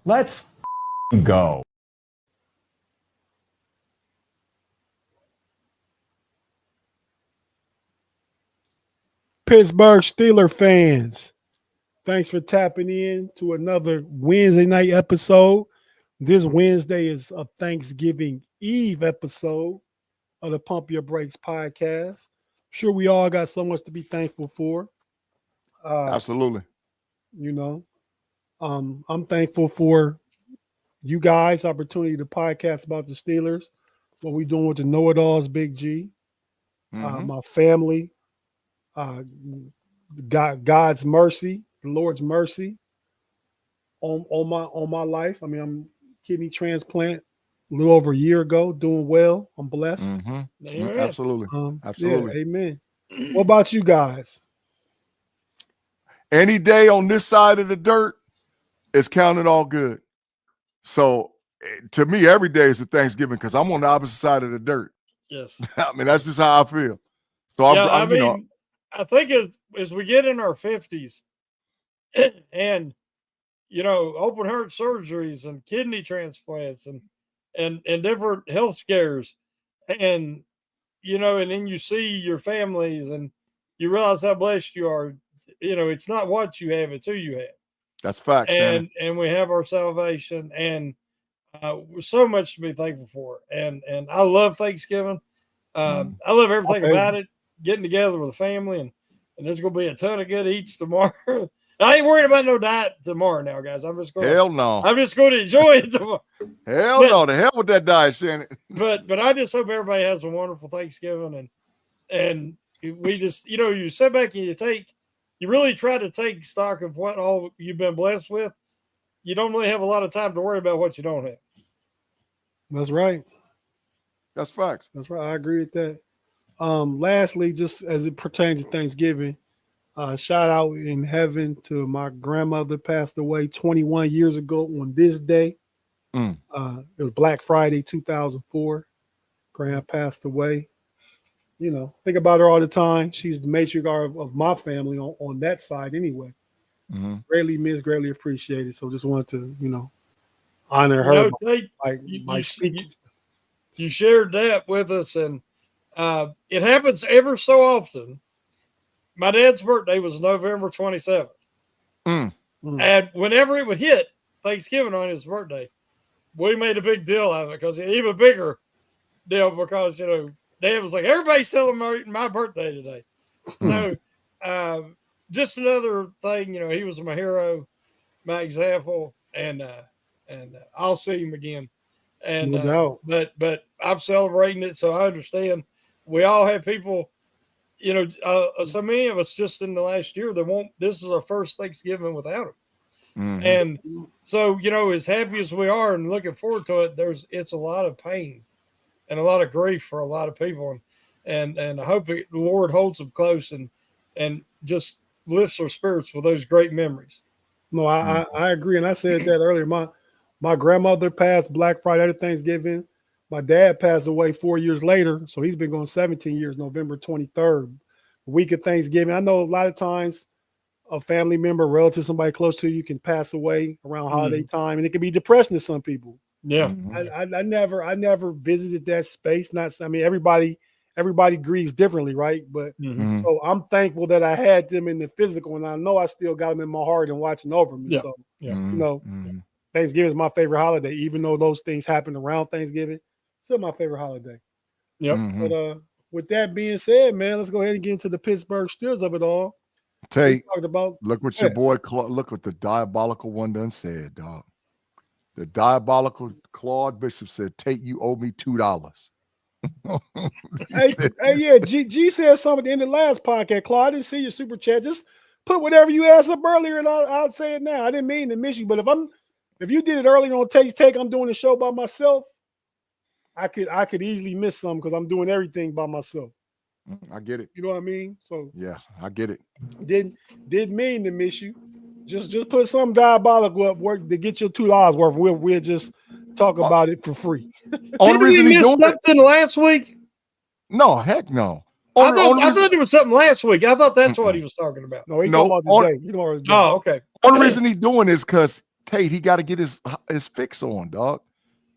Let's go. Pittsburgh Steelers fans, thanks for tapping in to another Wednesday night episode. This Wednesday is a Thanksgiving Eve episode of the Pump Your Brakes podcast. I'm sure we all got so much to be thankful for. Absolutely. You know, I'm thankful for you guys' opportunity to podcast about the Steelers, what we're doing with the KnoItAllz Big G, my family, God's mercy, the Lord's mercy on my life. I mean, I'm kidney transplant a little over a year ago, doing well. I'm blessed. Absolutely. Absolutely. Yeah, amen. What about you guys? Any day on this side of the dirt is counted all good. So to me, every day is a Thanksgiving because I'm on the opposite side of the dirt. Yes. I mean, that's just how I feel. So I think as we get in our 50s and, open heart surgeries and kidney transplants and different health scares and, and then you see your families and you realize how blessed you are. It's not what you have, it's who you have. That's facts. And we have our salvation and so much to be thankful for. And I love Thanksgiving. I love everything about it. Getting together with the family and there's going to be a ton of good eats tomorrow. I ain't worried about no diet tomorrow now, guys. I'm just going to enjoy it tomorrow. No, the hell with that diet, Shannon. But I just hope everybody has a wonderful Thanksgiving and we just, you sit back and you really try to take stock of what all you've been blessed with. You don't really have a lot of time to worry about what you don't have. That's right. That's facts. That's right. I agree with that. Lastly, just as it pertains to Thanksgiving, shout out in heaven to my grandmother, passed away 21 years ago on this day. It was Black Friday, 2004. Grand passed away. Think about her all the time. She's the matriarch of my family on that side anyway. Greatly missed, greatly appreciated. So just wanted to, honor her by speaking. You shared that with us, and it happens ever so often. My dad's birthday was November 27th. And whenever it would hit Thanksgiving on his birthday, we made a big deal out of it because even bigger deal because, Dad was like, everybody's celebrating my birthday today. So just another thing, he was my hero, my example, and I'll see him again. And no doubt. But I'm celebrating it, so I understand. We all have people, so many of us just in the last year this is our first Thanksgiving without him. And so, as happy as we are and looking forward to it, it's a lot of pain and a lot of grief for a lot of people. And I hope the Lord holds them close and just lifts their spirits with those great memories. No, I agree. And I said that earlier. My grandmother passed Black Friday, Thanksgiving. My dad passed away 4 years later. So he's been going 17 years, November 23rd, week of Thanksgiving. I know a lot of times a family member, relative, somebody close to you can pass away around holiday time. And it can be depressing to some people. Yeah. I never visited that space. Everybody grieves differently, right? But so I'm thankful that I had them in the physical, and I know I still got them in my heart and watching over me. Yeah. So, Thanksgiving is my favorite holiday, even though those things happen around Thanksgiving. Still my favorite holiday. Yep. But with that being said, man, let's go ahead and get into the Pittsburgh Steelers of it all. Tate, look what your boy, look what the diabolical one done said, dog. The diabolical Claude Bishop said, Tate, you owe me $2. Yeah, G said something at the end of the last podcast. Claude, I didn't see your super chat. Just put whatever you asked up earlier, and I'll say it now. I didn't mean to miss you, but if you did it earlier on Tate's Take, I'm doing the show by myself. I could easily miss some because I'm doing everything by myself. I get it. You know what I mean? So yeah, I get it. Didn't mean to miss you. Just put some diabolical up work to get your $2 worth. We'll just talk about it for free. Only reason he doing something last week? No, heck no. I thought it was something last week. I thought that's what he was talking about. No, he talking about today. He talking about today. Oh, okay. Only reason he's doing is because Tate, he got to get his fix on, dog.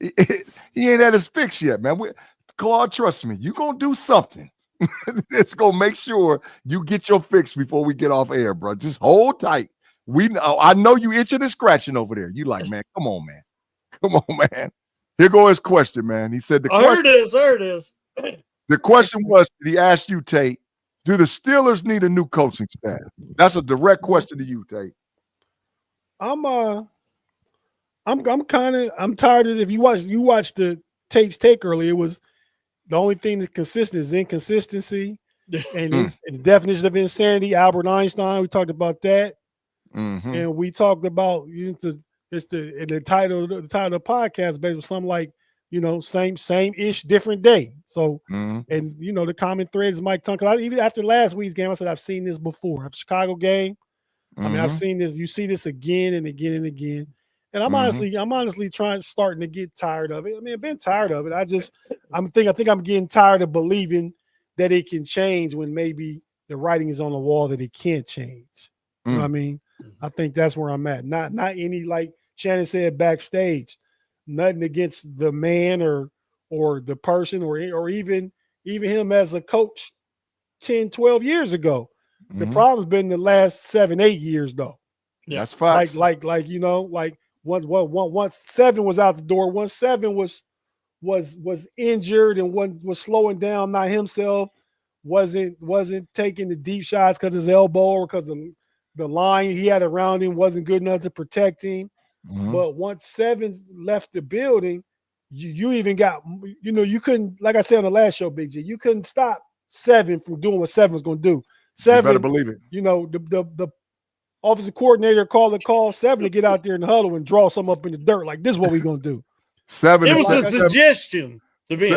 He ain't had his fix yet, man. Claude, trust me, you gonna do something. It's gonna make sure you get your fix before we get off air, bro. Just hold tight. I know you itching and scratching over there. You like, man, come on, man. Come on, man. Here go his question, man. He said There it is. The question was, he asked you, Tate, do the Steelers need a new coaching staff? That's a direct question to you, Tate. I'm tired of, if you watched the Tate's take earlier, it was the only thing that's consistent is inconsistency and the definition of insanity. Albert Einstein, we talked about that. Mm-hmm. And we talked about the title of the podcast based on something like, same-ish, different day. So, and the common thread is Mike Tomlin. Even after last week's game, I said I've seen this before. After Chicago game, I mean, I've seen this. You see this again and again and again. And I'm honestly starting to get tired of it. I mean, I've been tired of it. I think I'm getting tired of believing that it can change when maybe the writing is on the wall that it can't change. You know what I mean? I think that's where I'm at. Not any, like Shannon said backstage, nothing against the man or the person or even him as a coach 10, 12 years ago. The problem's been the last 7, 8 years though. Yeah. That's facts. Like once 7 was out the door, once 7 was injured and was slowing down, not himself, wasn't taking the deep shots because his elbow or because of the line he had around him wasn't good enough to protect him. But once 7 left the building, you even got, you couldn't, like I said on the last show, Big G, you couldn't stop 7 from doing what 7 was going to do. 7, you better believe it. The offensive coordinator called 7 to get out there in the huddle and draw some up in the dirt. Like, this is what we're going to do. 7. It was a suggestion to me.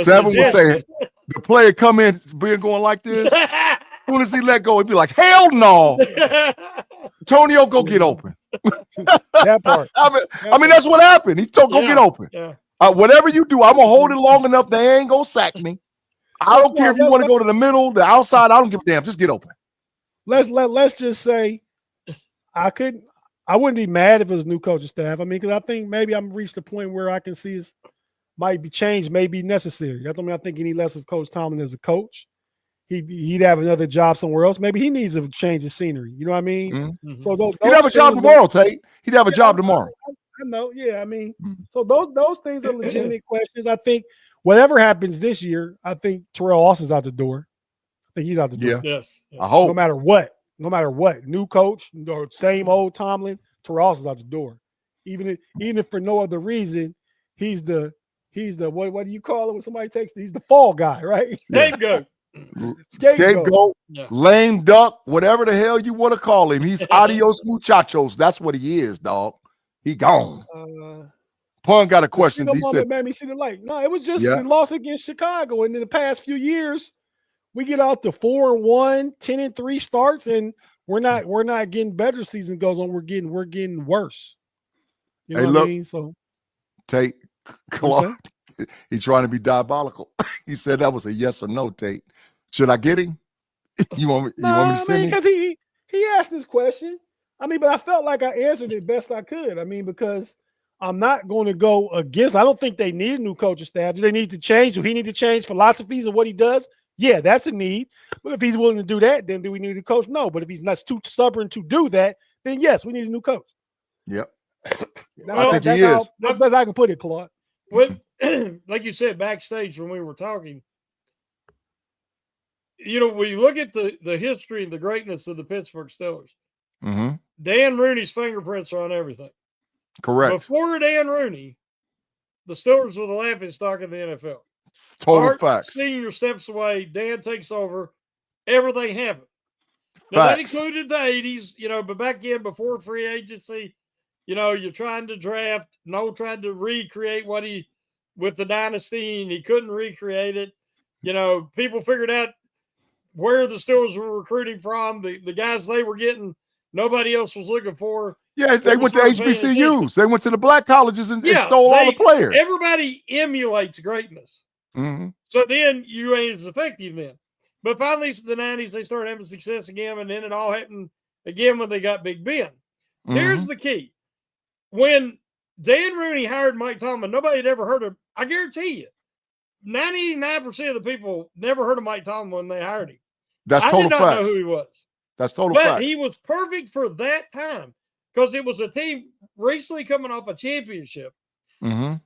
7 was saying, the player come in, being going like this. As soon as he let go, he'd be like, hell no. Antonio, go get open. That part. I mean, that's what happened. He told, go get open. Yeah. Whatever you do, I'm going to hold it long enough. They ain't going to sack me. I don't care if you want to go to the middle, the outside. I don't give a damn. Just get open. Let's just say I wouldn't be mad if it was new coaching staff. I mean, because I think maybe I'm reached the point where I can see it might be changed, may be necessary. I think he need less of Coach Tomlin as a coach. He'd have another job somewhere else. Maybe he needs a change of scenery. You know what I mean? So he'd have a job tomorrow, Tate. He'd have a job tomorrow. I know. Yeah, I mean, so those things are legitimate questions. I think whatever happens this year, I think Terrell Austin's out the door. I think he's out the door. Yeah. Yes. I hope. No matter what, new coach or same old Tomlin, Terrell Austin's out the door. Even if for no other reason, he's the what do you call it when somebody takes? He's the fall guy, right? Scapegoat, lame duck, whatever the hell you want to call him. He's adios muchachos. That's what he is, dog. He gone. Pun got a question. He said, made me see the light. No, it was just the loss against Chicago. And in the past few years, we get out to 4-1, 10-3 starts, and we're not getting better. Season goes on, we're getting worse. You know what I mean? So Tate, Clark, he's trying to be diabolical. He said that was a yes or no, Tate. Should I get him? You want me to send him? Because he asked this question. I mean, but I felt like I answered it best I could. I mean, because I'm not going to go against. I don't think they need a new coaching staff. Do they need to change? Do he need to change philosophies of what he does? Yeah, that's a need. But if he's willing to do that, then do we need a coach? No. But if he's not too stubborn to do that, then yes, we need a new coach. Yep. I think he is. That's the best I can put it, Claude. Like you said, backstage when we were talking, when you look at the history and the greatness of the Pittsburgh Steelers, Dan Rooney's fingerprints are on everything. Correct. Before Dan Rooney, the Steelers were the laughing stock of the NFL. Total facts. Senior steps away, Dan takes over, everything happened. Now, that included the 80s, but back in before free agency, you're trying to draft. Tried to recreate with the dynasty, and he couldn't recreate it. People figured out where the Steelers were recruiting from, the guys they were getting, nobody else was looking for. Yeah, they went to HBCUs. They went to the black colleges and stole all the players. Everybody emulates greatness. So then you ain't as effective then. But finally, in the 90s, they started having success again, and then it all happened again when they got Big Ben. Here's the key. When Dan Rooney hired Mike Tomlin, nobody had ever heard of him. I guarantee you, 99% of the people never heard of Mike Tomlin when they hired him. That's I total did not facts. know who he was. That's total but facts. He was perfect for that time because it was a team recently coming off a championship that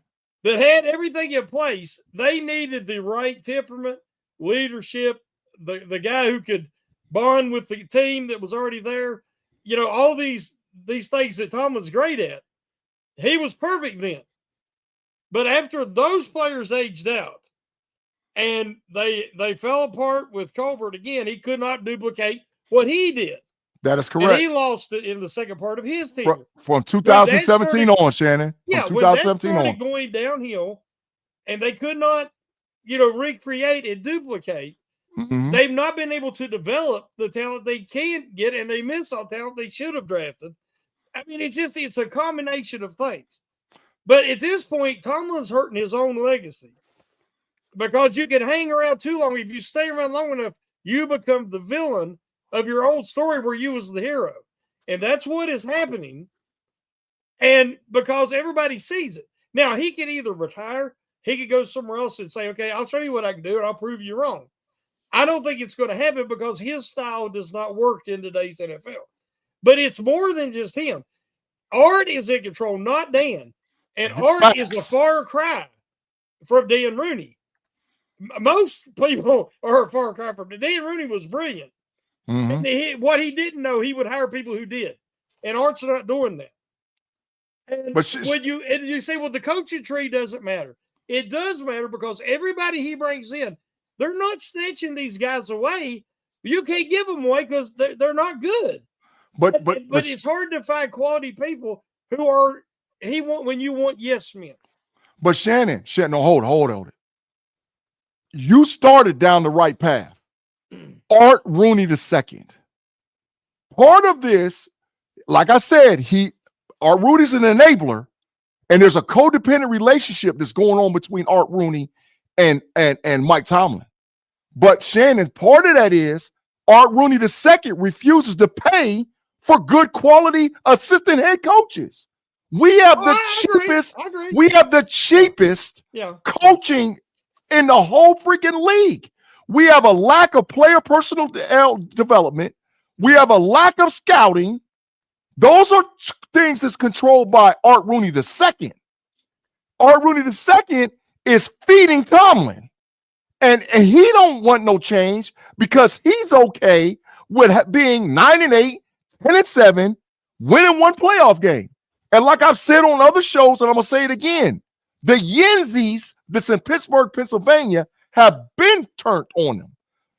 had everything in place. They needed the right temperament, leadership, the guy who could bond with the team that was already there. You know, all these things that Tomlin's great at. He was perfect then. But after those players aged out and they fell apart with Colbert again, he could not duplicate what he did. That is correct. And he lost it in the second part of his tenure. From 2017 on, Shannon. Yeah, from when that 2017 started on. going downhill and they could not, recreate and duplicate, they've not been able to develop the talent they can get, and they miss on talent they should have drafted. I mean, it's a combination of things. But at this point, Tomlin's hurting his own legacy because you can hang around too long. If you stay around long enough, you become the villain of your own story where you was the hero. And that's what is happening. And because everybody sees it. Now, he can either retire, he could go somewhere else and say, okay, I'll show you what I can do and I'll prove you wrong. I don't think it's going to happen because his style does not work in today's NFL. But it's more than just him. Art is in control, not Dan. And Art is a far cry from Dan Rooney. Most people are a far cry from Dan Rooney was brilliant. And what he didn't know, he would hire people who did. And Art's not doing that. And when you say, well, the coaching tree doesn't matter. It does matter because everybody he brings in, they're not snatching these guys away. You can't give them away because they're not good. But it's hard to find quality people who are when you want yes men. But Shannon, no, hold it. You started down the right path. Art Rooney II. Part of this, like I said, Art Rooney's an enabler, and there's a codependent relationship that's going on between Art Rooney and Mike Tomlin. But Shannon, part of that is Art Rooney II refuses to pay for good quality assistant head coaches. We have we have the cheapest coaching in the whole freaking league. We have a lack of player personal development. We have a lack of scouting. Those are things that's controlled by Art Rooney II. Art Rooney II is feeding Tomlin. And he don't want no change because he's okay with being 9-8, 10-7, winning one playoff game. And like I've said on other shows, and I'm going to say it again, the Yenzies that's in Pittsburgh, Pennsylvania, have been turned on them.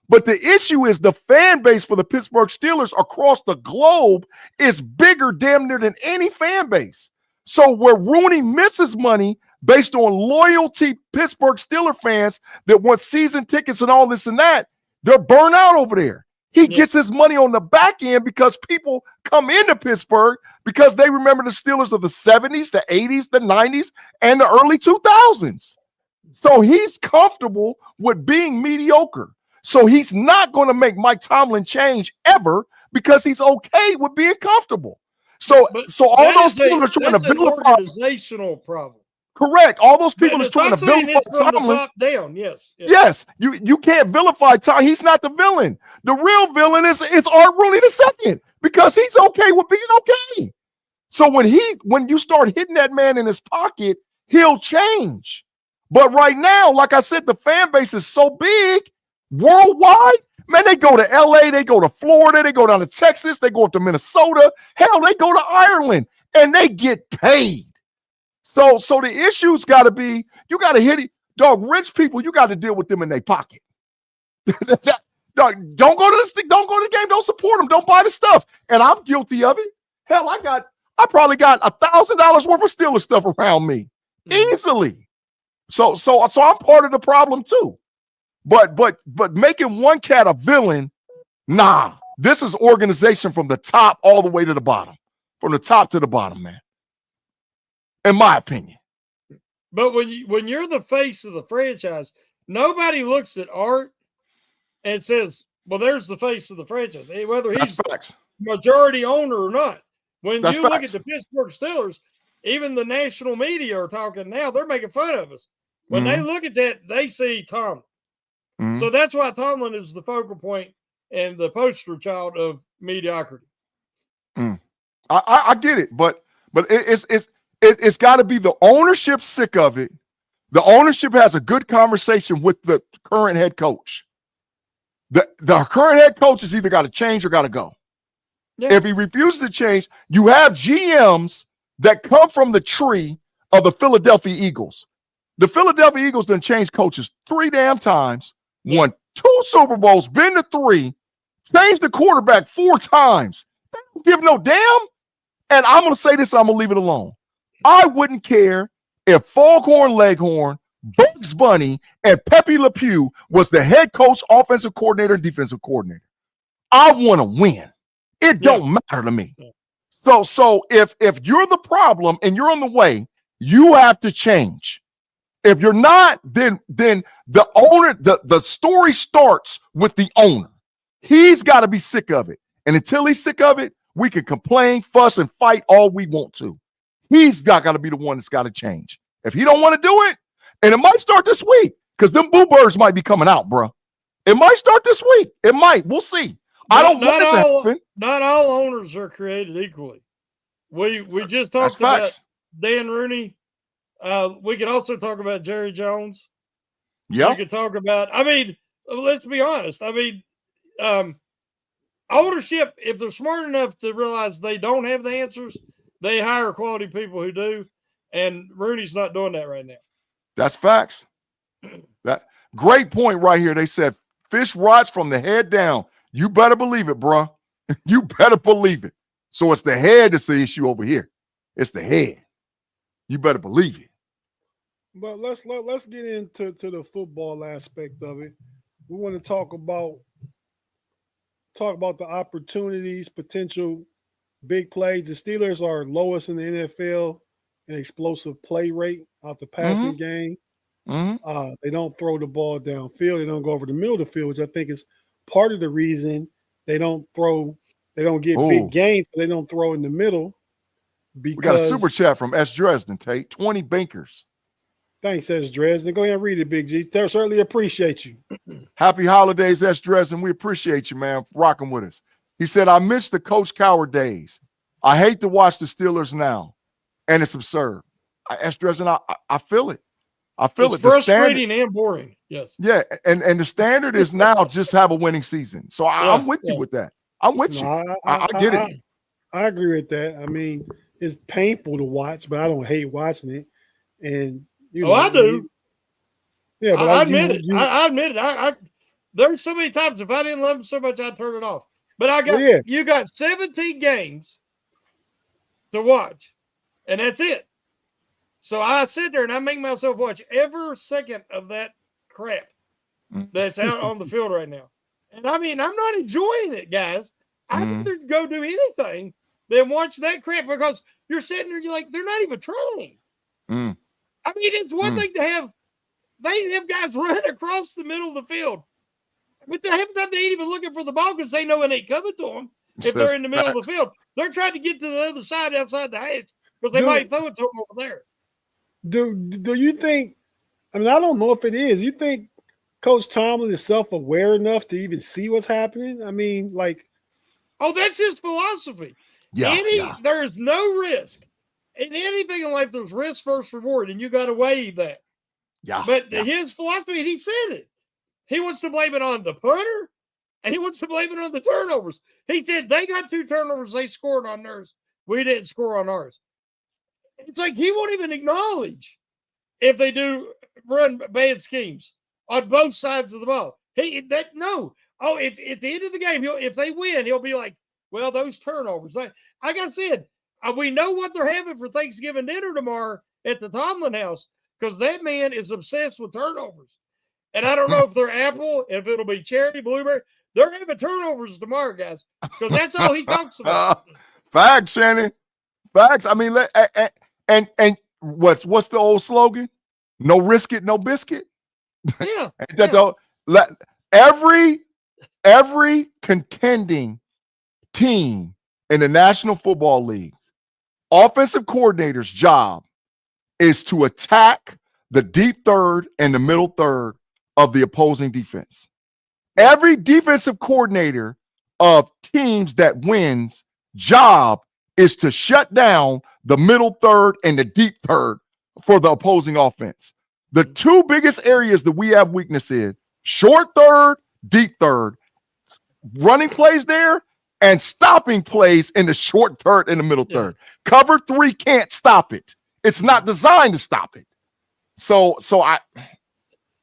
But the issue is the fan base for the Pittsburgh Steelers across the globe is bigger damn near than any fan base. So where Rooney misses money based on loyalty Pittsburgh Steelers fans that want season tickets and all this and that, they're burnt out over there. He gets his money on the back end because people come into Pittsburgh because they remember the Steelers of the 70s, the 80s, the 90s, and the early 2000s. So he's comfortable with being mediocre. So he's not going to make Mike Tomlin change ever because he's okay with being comfortable. So all those people are trying to vilify. Organizational problem. Correct. All those people are trying to vilify Tomlin. The top down. Yes. You can't vilify Tomlin. He's not the villain. The real villain is Art Rooney II because he's okay with being okay. So when you start hitting that man in his pocket, he'll change. But right now, like I said, the fan base is so big worldwide. Man, they go to LA, they go to Florida, they go down to Texas, they go up to Minnesota. Hell, they go to Ireland and they get paid. So the issue's got to be, you got to hit it. Dog, rich people, you got to deal with them in their pocket. Dog, don't go to the game, don't support them, don't buy the stuff. And I'm guilty of it. Hell, I probably got $1,000 worth of Steelers stuff around me easily. So I'm part of the problem too. But making one cat a villain, nah. This is organization from the top all the way to the bottom. From the top to the bottom, man. In my opinion. But when you're the face of the franchise, nobody looks at Art and it says, well, there's the face of the franchise, whether he's facts. majority owner or not. When That's you look facts. at the Pittsburgh Steelers, even the national media are talking now. They're making fun of us. When they look at that, they see Tomlin. So that's why Tomlin is the focal point and the poster child of mediocrity. I get it, but it's got to be the ownership sick of it. The ownership has a good conversation with the current head coach. The current head coach has either got to change or got to go. Yeah. If he refuses to change, you have GMs that come from the tree of the Philadelphia Eagles. The Philadelphia Eagles done changed coaches 3 damn times, won 2 Super Bowls, been to 3, changed the quarterback 4 times. They don't give no damn. And I'm going to say this, I'm going to leave it alone. I wouldn't care if Foghorn Leghorn, Bugs Bunny, and Pepe Le Pew was the head coach, offensive coordinator, and defensive coordinator. I want to win. It don't matter to me. So if you're the problem and you're in the way, you have to change. If you're not, then the owner, the story starts with the owner. He's got to be sick of it. And until he's sick of it, we can complain, fuss, and fight all we want to. He's got to be the one that's got to change. If he don't want to do it, and it might start this week, because them boo birds might be coming out, bro. It might start this week. It might. We'll see. I don't want it to happen. Not all owners are created equally. We just talked about Dan Rooney. We could also talk about Jerry Jones. Yeah. We could talk about, I mean, let's be honest. I mean, ownership, if they're smart enough to realize they don't have the answers, they hire quality people who do. And Rooney's not doing that right now. That's facts. That great point right here. They said fish rots from the head down. You better believe it, bro. You better believe it. So it's the head that's the issue over here. It's the head. You better believe it. But let's get into the football aspect of it. We want to talk about the opportunities, potential big plays. The Steelers are lowest in the NFL in explosive play rate out the passing game. They don't throw the ball downfield. They don't go over the middle of the field, which I think is part of the reason they don't get big gains. They don't throw in the middle. Because, we got a super chat from S. Dresden, Tate. 20 bankers. Thanks, S. Dresden. Go ahead and read it, Big G. Certainly appreciate you. Happy holidays, S. Dresden. We appreciate you, man, for rocking with us. He said, I miss the Coach Coward days. I hate to watch the Steelers now, and it's absurd. S. Dresden, I feel it. I feel it's frustrating and boring. Yes. Yeah, and the standard is now just have a winning season. So I'm with you with that. I'm with you. I get it. I agree with that. I mean, it's painful to watch, but I don't hate watching it. And I do. Yeah, but I admit it. I admit it. There's so many times if I didn't love them so much, I'd turn it off. But you got 17 games to watch, and that's it. So I sit there and I make myself watch every second of that crap that's out on the field right now. And I mean, I'm not enjoying it, guys. I'd rather go do anything than watch that crap because you're sitting there, you're like, they're not even trying. I mean, it's one thing to have, they have guys running across the middle of the field. But the half the time they ain't even looking for the ball because they know it ain't coming to them if they're in the middle of the field. They're trying to get to the other side outside the hash because they might throw it to them over there. Do you think, I mean, I don't know if it is. You think Coach Tomlin is self-aware enough to even see what's happening? I mean, like. Oh, that's his philosophy. Yeah. There is no risk. In anything in life, there's risk versus reward, and you got to weigh that. Yeah. But his philosophy, and he said it. He wants to blame it on the punter, and he wants to blame it on the turnovers. He said they got 2 turnovers, they scored on theirs. We didn't score on ours. It's like he won't even acknowledge if they do run bad schemes on both sides of the ball. Oh, if at the end of the game, if they win, he'll be like, well, those turnovers. Like I said, we know what they're having for Thanksgiving dinner tomorrow at the Tomlin house because that man is obsessed with turnovers. And I don't know if they're apple, if it'll be cherry, blueberry. They're having turnovers tomorrow, guys, because that's all he talks about. Facts, Shannon. Facts. I mean, and what's the old slogan? No risk it, no biscuit. Yeah. Every every contending team in the National Football League, offensive coordinator's job is to attack the deep third and the middle third of the opposing defense. Every defensive coordinator of teams that wins job is to shut down the middle third and the deep third for the opposing offense. The two biggest areas that we have weakness in, short third, deep third, running plays there and stopping plays in the short third and the middle third. Cover three can't stop it. It's not designed to stop it.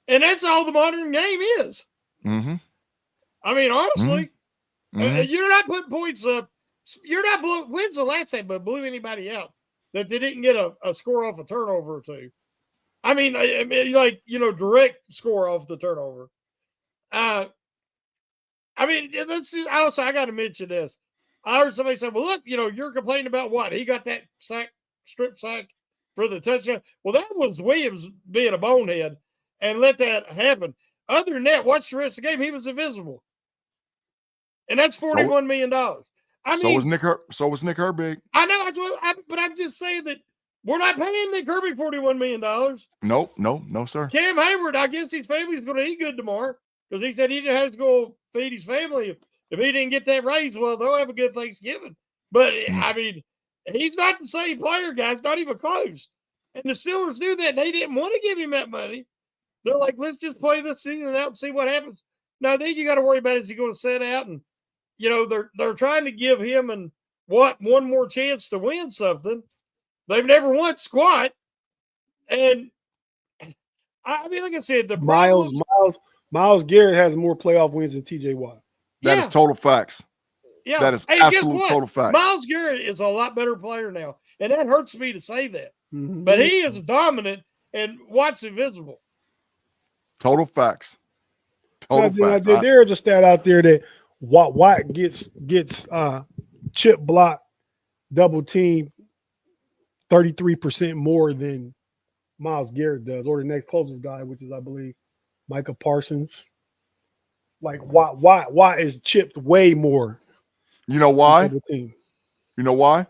And that's all the modern game is. Mm-hmm. I mean, honestly, Mm-hmm. you're not putting points up. You're not when's the last time but blew anybody out that they didn't get a score off a turnover or two. I mean, like, direct score off the turnover. I mean, I got to mention this. I heard somebody say, well, look, you're complaining about what? He got that strip sack for the touchdown. Well, that was Williams being a bonehead and let that happen. Other than that, watch the rest of the game. He was invisible. And that's $41 million. So was Nick Herbig. I know, but I'm just saying that we're not paying Nick Herbig $41 million. No, sir. Cam Hayward, I guess his family's going to eat good tomorrow because he said he didn't have to go feed his family. If he didn't get that raise, well, they'll have a good Thanksgiving. But, I mean, he's not the same player, guys, not even close. And the Steelers knew that. They didn't want to give him that money. They're like, let's just play this season out and see what happens. Now, then you got to worry about, is he going to sit out? And, they're trying to give him one more chance to win something. They've never won squat. And, I mean, like I said, the Myles Garrett has more playoff wins than TJ Watt. That is total facts. Yeah. That is absolute total facts. Myles Garrett is a lot better player now. And that hurts me to say that. Mm-hmm. But he is dominant and Watt's invisible. Total facts. Facts. There is a stat out there that Watt gets chip block double team 33% more than Myles Garrett does, or the next closest guy, which is, I believe, Micah Parsons. Like Watt is chipped way more. You know why? You know why?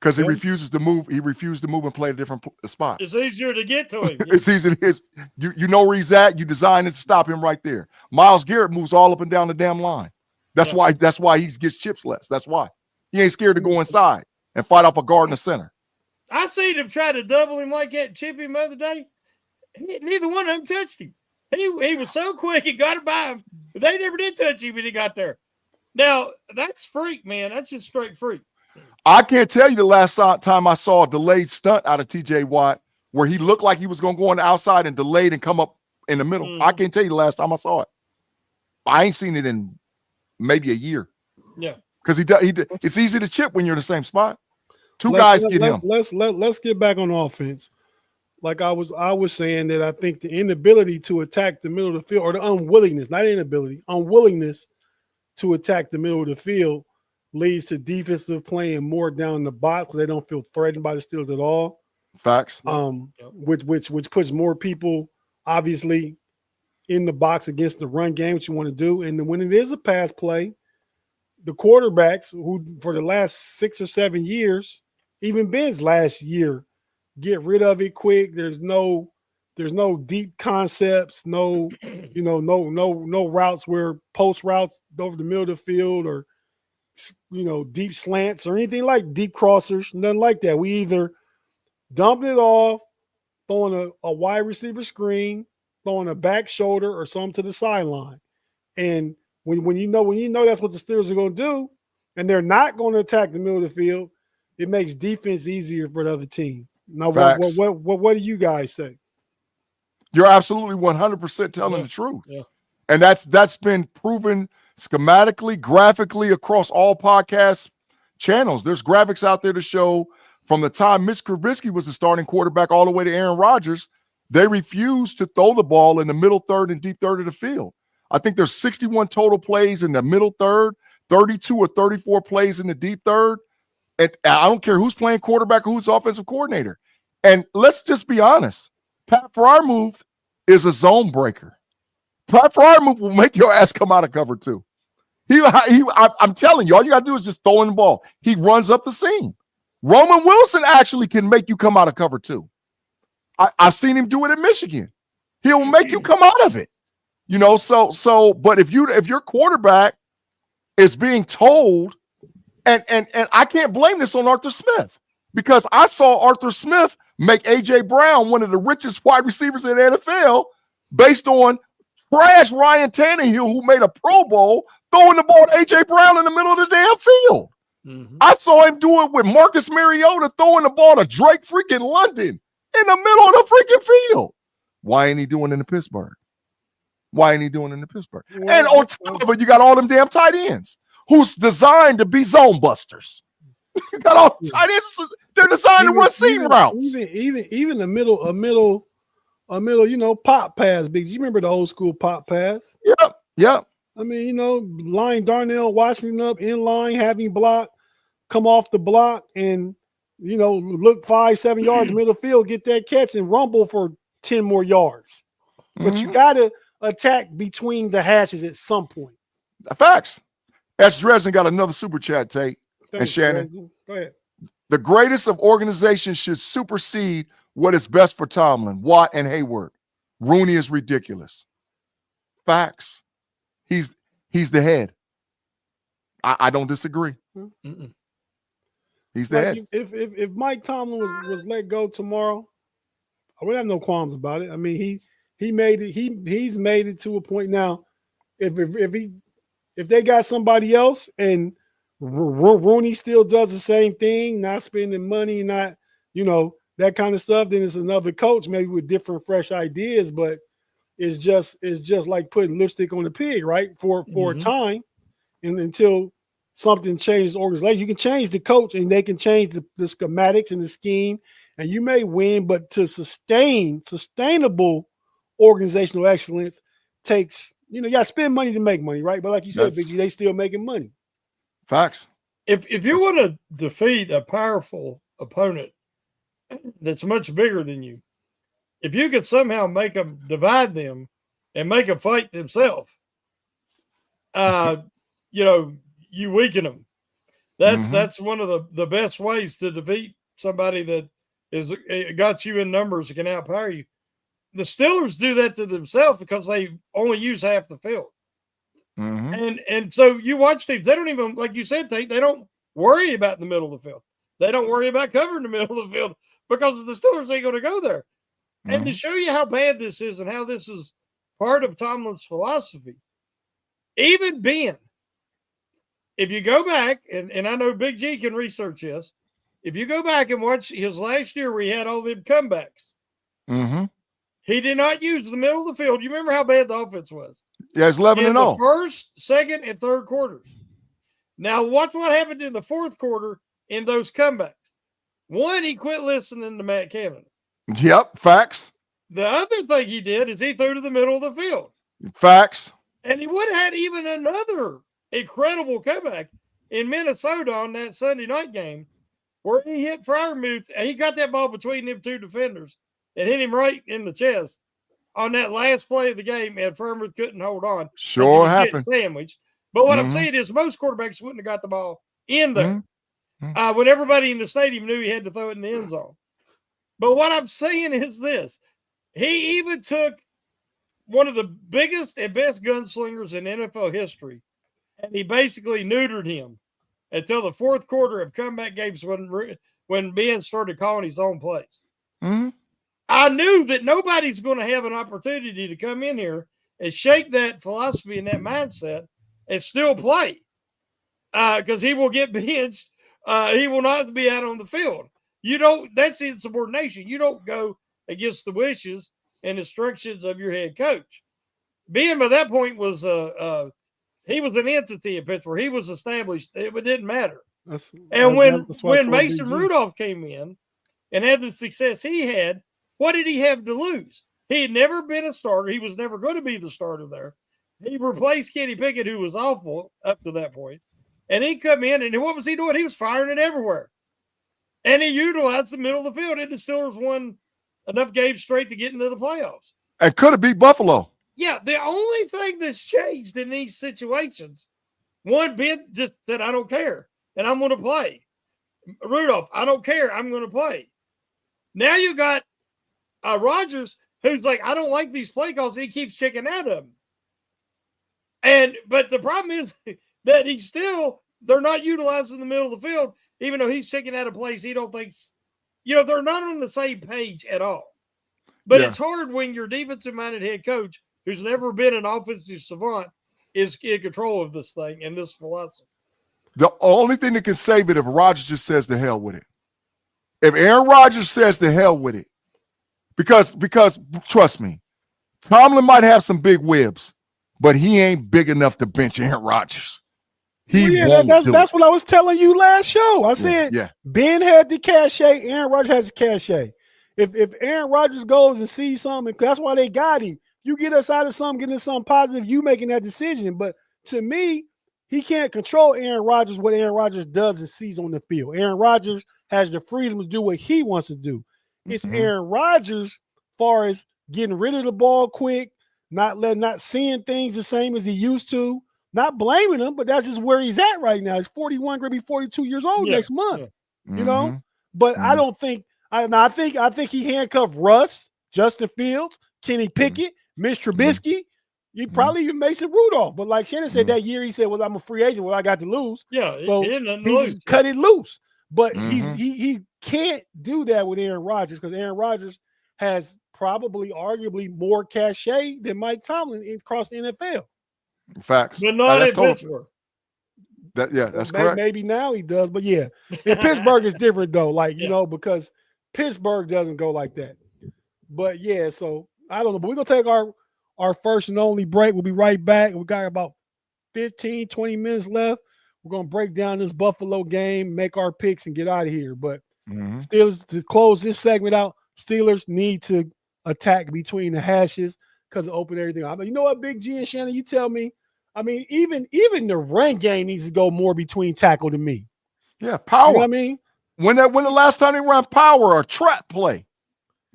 Because he refuses to move. He refused to move and play a different spot. It's easier to get to him. It's easy. You know where he's at. You design it to stop him right there. Myles Garrett moves all up and down the damn line. That's why he gets chips less. That's why he ain't scared to go inside and fight off a guard in the center. I seen him try to double him like that and chip him the other day. Neither one of them touched him. He was so quick, he got it by him. But they never did touch him when he got there. Now, that's freak, man. That's just straight freak. I can't tell you the last time I saw a delayed stunt out of TJ Watt where he looked like he was going to go on the outside and delayed and come up in the middle. Mm. I can't tell you the last time I saw it. I ain't seen it in maybe a year. Yeah. Because it's easy to chip when you're in the same spot. Two guys get him. Let's get back on offense. Like I was saying that I think the inability to attack the middle of the field, or the unwillingness, not inability, unwillingness to attack the middle of the field leads to defensive playing more down the box because they don't feel threatened by the Steelers at all. Facts. Which puts more people obviously in the box against the run game, which you want to do. And then when it is a pass play, the quarterbacks who for the last 6 or 7 years, even Ben's last year, get rid of it quick. There's no deep concepts, no routes where post routes over the middle of the field or deep slants or anything like deep crossers, nothing like that. We either dumping it off, throwing a wide receiver screen, throwing a back shoulder or something to the sideline. And when you know that's what the Steelers are going to do, and they're not going to attack the middle of the field, it makes defense easier for the other team. Now, what do you guys say? You're absolutely 100% telling the truth. Yeah. And that's been proven schematically, graphically across all podcast channels. There's graphics out there to show from the time Mitch Trubisky was the starting quarterback all the way to Aaron Rodgers, they refused to throw the ball in the middle third and deep third of the field. I think there's 61 total plays in the middle third, 32 or 34 plays in the deep third. And I don't care who's playing quarterback or who's offensive coordinator. And let's just be honest. Pat Freiermuth is a zone breaker. Pat Fryermuth will make your ass come out of cover too. I'm telling you, all you got to do is just throw in the ball. He runs up the seam. Roman Wilson actually can make you come out of cover too. I've seen him do it in Michigan. He'll make you come out of it. You know, but if your quarterback is being told, and I can't blame this on Arthur Smith, because I saw Arthur Smith make A.J. Brown one of the richest wide receivers in the NFL based on trash Ryan Tannehill, who made a Pro Bowl, throwing the ball to A.J. Brown in the middle of the damn field. Mm-hmm. I saw him do it with Marcus Mariota throwing the ball to Drake freaking London in the middle of the freaking field. Why ain't he doing it in Pittsburgh? Why ain't he doing it in Pittsburgh? Well, and on top of it, you got all them damn tight ends who's designed to be zone busters. You got all tight ends, they're designed to run seam routes. Even a middle, you know, pop pass. Big, you remember the old school pop pass? Yep. I mean, you know, line Darnell Washington up in line, having block, come off the block, and you know, look 5-7 yards middle of the field, get that catch and rumble for 10 more yards. But you gotta attack between the hashes at some point. Facts. S. Dresden got another super chat, Tate. Thanks, and Shannon. Dresden. Go ahead. The greatest of organizations should supersede what is best for Tomlin, Watt, and Hayward. Rooney is ridiculous. Facts. He's the head. I don't disagree. Mm-mm. He's the head. If Mike Tomlin was let go tomorrow, I would have no qualms about it. I mean, he made it. He's made it to a point now. If they got somebody else and Rooney still does the same thing, not spending money, not, you know, that kind of stuff, then it's another coach, maybe with different, fresh ideas. But it's just like putting lipstick on the pig, right? For a time, and until something changes the organization. You can change the coach, and they can change the schematics and the scheme, and you may win. But to sustainable organizational excellence takes, you know, you got to spend money to make money, right? But like you said, Big G, they still making money. Facts. If you want to defeat a powerful opponent that's much bigger than you, if you could somehow make them divide them and make them fight themselves, you know, you weaken them. That's one of the best ways to defeat somebody that is got you in numbers and can outpower you. The Steelers do that to themselves because they only use half the field. And so you watch teams, they don't even, like you said, Tate, they don't worry about the middle of the field. They don't worry about covering the middle of the field because the Steelers ain't going to go there. And to show you how bad this is and how this is part of Tomlin's philosophy, even Ben, if you go back, and I know Big G can research this, if you go back and watch his last year where he had all them comebacks, he did not use the middle of the field. You remember how bad the offense was? Yeah, it's 11-0. The first, second, and third quarters. Now, watch what happened in the fourth quarter in those comebacks. One, he quit listening to Matt Canada. Yep, facts. The other thing he did is he threw to the middle of the field. Facts. And he would have had even another incredible comeback in Minnesota on that Sunday night game where he hit Fryermuth, and he got that ball between them two defenders and hit him right in the chest on that last play of the game, and Fryermuth couldn't hold on. Sure happened. Sandwiched. But what I'm saying is most quarterbacks wouldn't have got the ball in there when everybody in the stadium knew he had to throw it in the end zone. But what I'm saying is this. He even took one of the biggest and best gunslingers in NFL history, and he basically neutered him until the fourth quarter of comeback games when Ben started calling his own plays. I knew that nobody's going to have an opportunity to come in here and shake that philosophy and that mindset and still play because he will get benched. He will not be out on the field. That's insubordination. You don't go against the wishes and instructions of your head coach. Ben, by that point, was he was an entity in Pittsburgh. He was established. It didn't matter. When Mason Rudolph came in and had the success he had, what did he have to lose? He had never been a starter. He was never going to be the starter there. He replaced Kenny Pickett, who was awful up to that point. And he come in, and what was he doing? He was firing it everywhere. And he utilized the middle of the field, and the Steelers won enough games straight to get into the playoffs. And could have beat Buffalo. Yeah, the only thing that's changed in these situations, one, Ben just said, I don't care, and I'm going to play. Rudolph, I don't care, I'm going to play. Now you got Rodgers, who's like, I don't like these play calls. He keeps checking out of them. But the problem is that they're not utilizing the middle of the field, even though he's checking out a place he don't think, they're not on the same page at all. But it's hard when your defensive-minded head coach, who's never been an offensive savant, is in control of this thing and this philosophy. The only thing that can save it if Rodgers just says the hell with it. If Aaron Rodgers says the hell with it, because trust me, Tomlin might have some big whibs, but he ain't big enough to bench Aaron Rodgers. That's what I was telling you last show. I said Ben had the cachet, Aaron Rodgers has the cachet. If Aaron Rodgers goes and sees something, that's why they got him. You get us out of something, getting something positive, you making that decision. But to me, he can't control Aaron Rodgers, what Aaron Rodgers does and sees on the field. Aaron Rodgers has the freedom to do what he wants to do. It's Aaron Rodgers, as far as getting rid of the ball quick, not seeing things the same as he used to, not blaming him, but that's just where he's at right now. He's 41, going to be 42 years old next month. You know? But I don't think I think he handcuffed Russ, Justin Fields, Kenny Pickett, Mitch Trubisky. He probably even Mason Rudolph. But like Shannon said that year, he said, well, I'm a free agent. Well, I got to lose. Yeah, so he just cut it loose. But he can't do that with Aaron Rodgers because Aaron Rodgers has probably arguably more cachet than Mike Tomlin across the NFL. Facts. But not in Pittsburgh. That's correct. Maybe now he does, but in Pittsburgh it's different though. Like, because Pittsburgh doesn't go like that. But so I don't know. But we're gonna take our first and only break. We'll be right back. We got about 15, 20 minutes left. We're gonna break down this Buffalo game, make our picks, and get out of here. But Steelers, to close this segment out, Steelers need to attack between the hashes because of open everything. I mean, you know what, Big G and Shannon, you tell me. I mean, even the run game needs to go more between tackle to me. Yeah, power. You know what I mean? When the last time they ran power or trap play?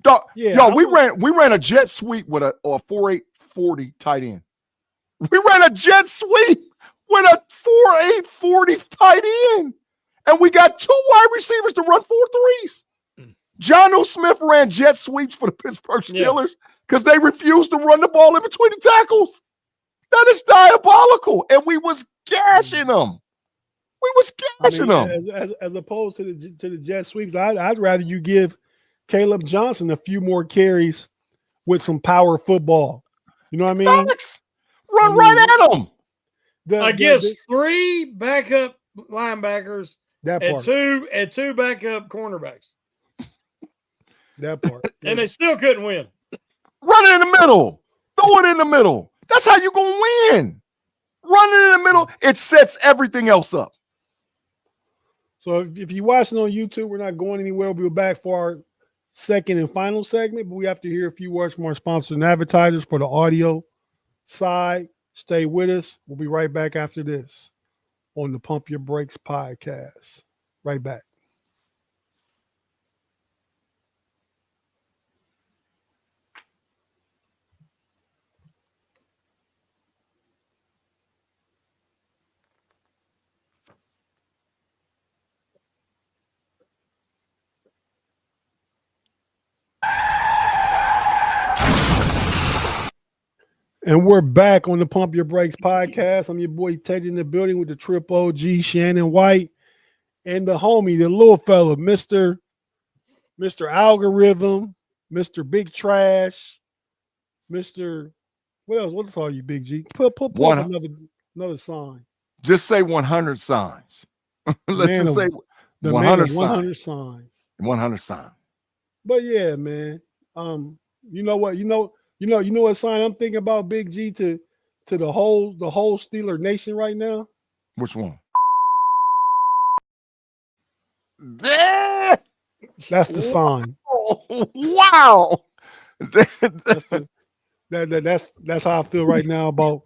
Dog, we ran a jet sweep with a 4.8 40 tight end. We ran a jet sweep with a 4.8 40 tight end. And we got 2 wide receivers to run 4 threes. Jonnu Smith ran jet sweeps for the Pittsburgh Steelers because they refused to run the ball in between the tackles. That is diabolical. And we was gashing them. As opposed to the jet sweeps, I'd rather you give Caleb Johnson a few more carries with some power football. You know what I mean? Facts. Run right at them. Against 3 backup linebackers and two backup cornerbacks. That part. And they still couldn't win. Run it in the middle. Throw it in the middle. That's how you going to win. Run it in the middle. It sets everything else up. So if you're watching on YouTube, we're not going anywhere. We'll be back for our second and final segment, but we have to hear a few words from our sponsors and advertisers for the audio side. Stay with us. We'll be right back after this on the Pump Your Brakes podcast. Right back. And we're back on the Pump Your Brakes podcast. I'm your boy Tate in the building with the Triple OG, Shannon White, and the homie, the little fella, Mr. Algorithm, Mr. Big Trash, Mr. What else? What's all you, Big G? Put another sign. Just say 100 signs. Let's just say 100 signs. 100 signs. But yeah, man. You know what? You know what sign I'm thinking about, Big G, to the whole Steeler nation right now? Which one? That's the sign. Wow. That's how I feel right now about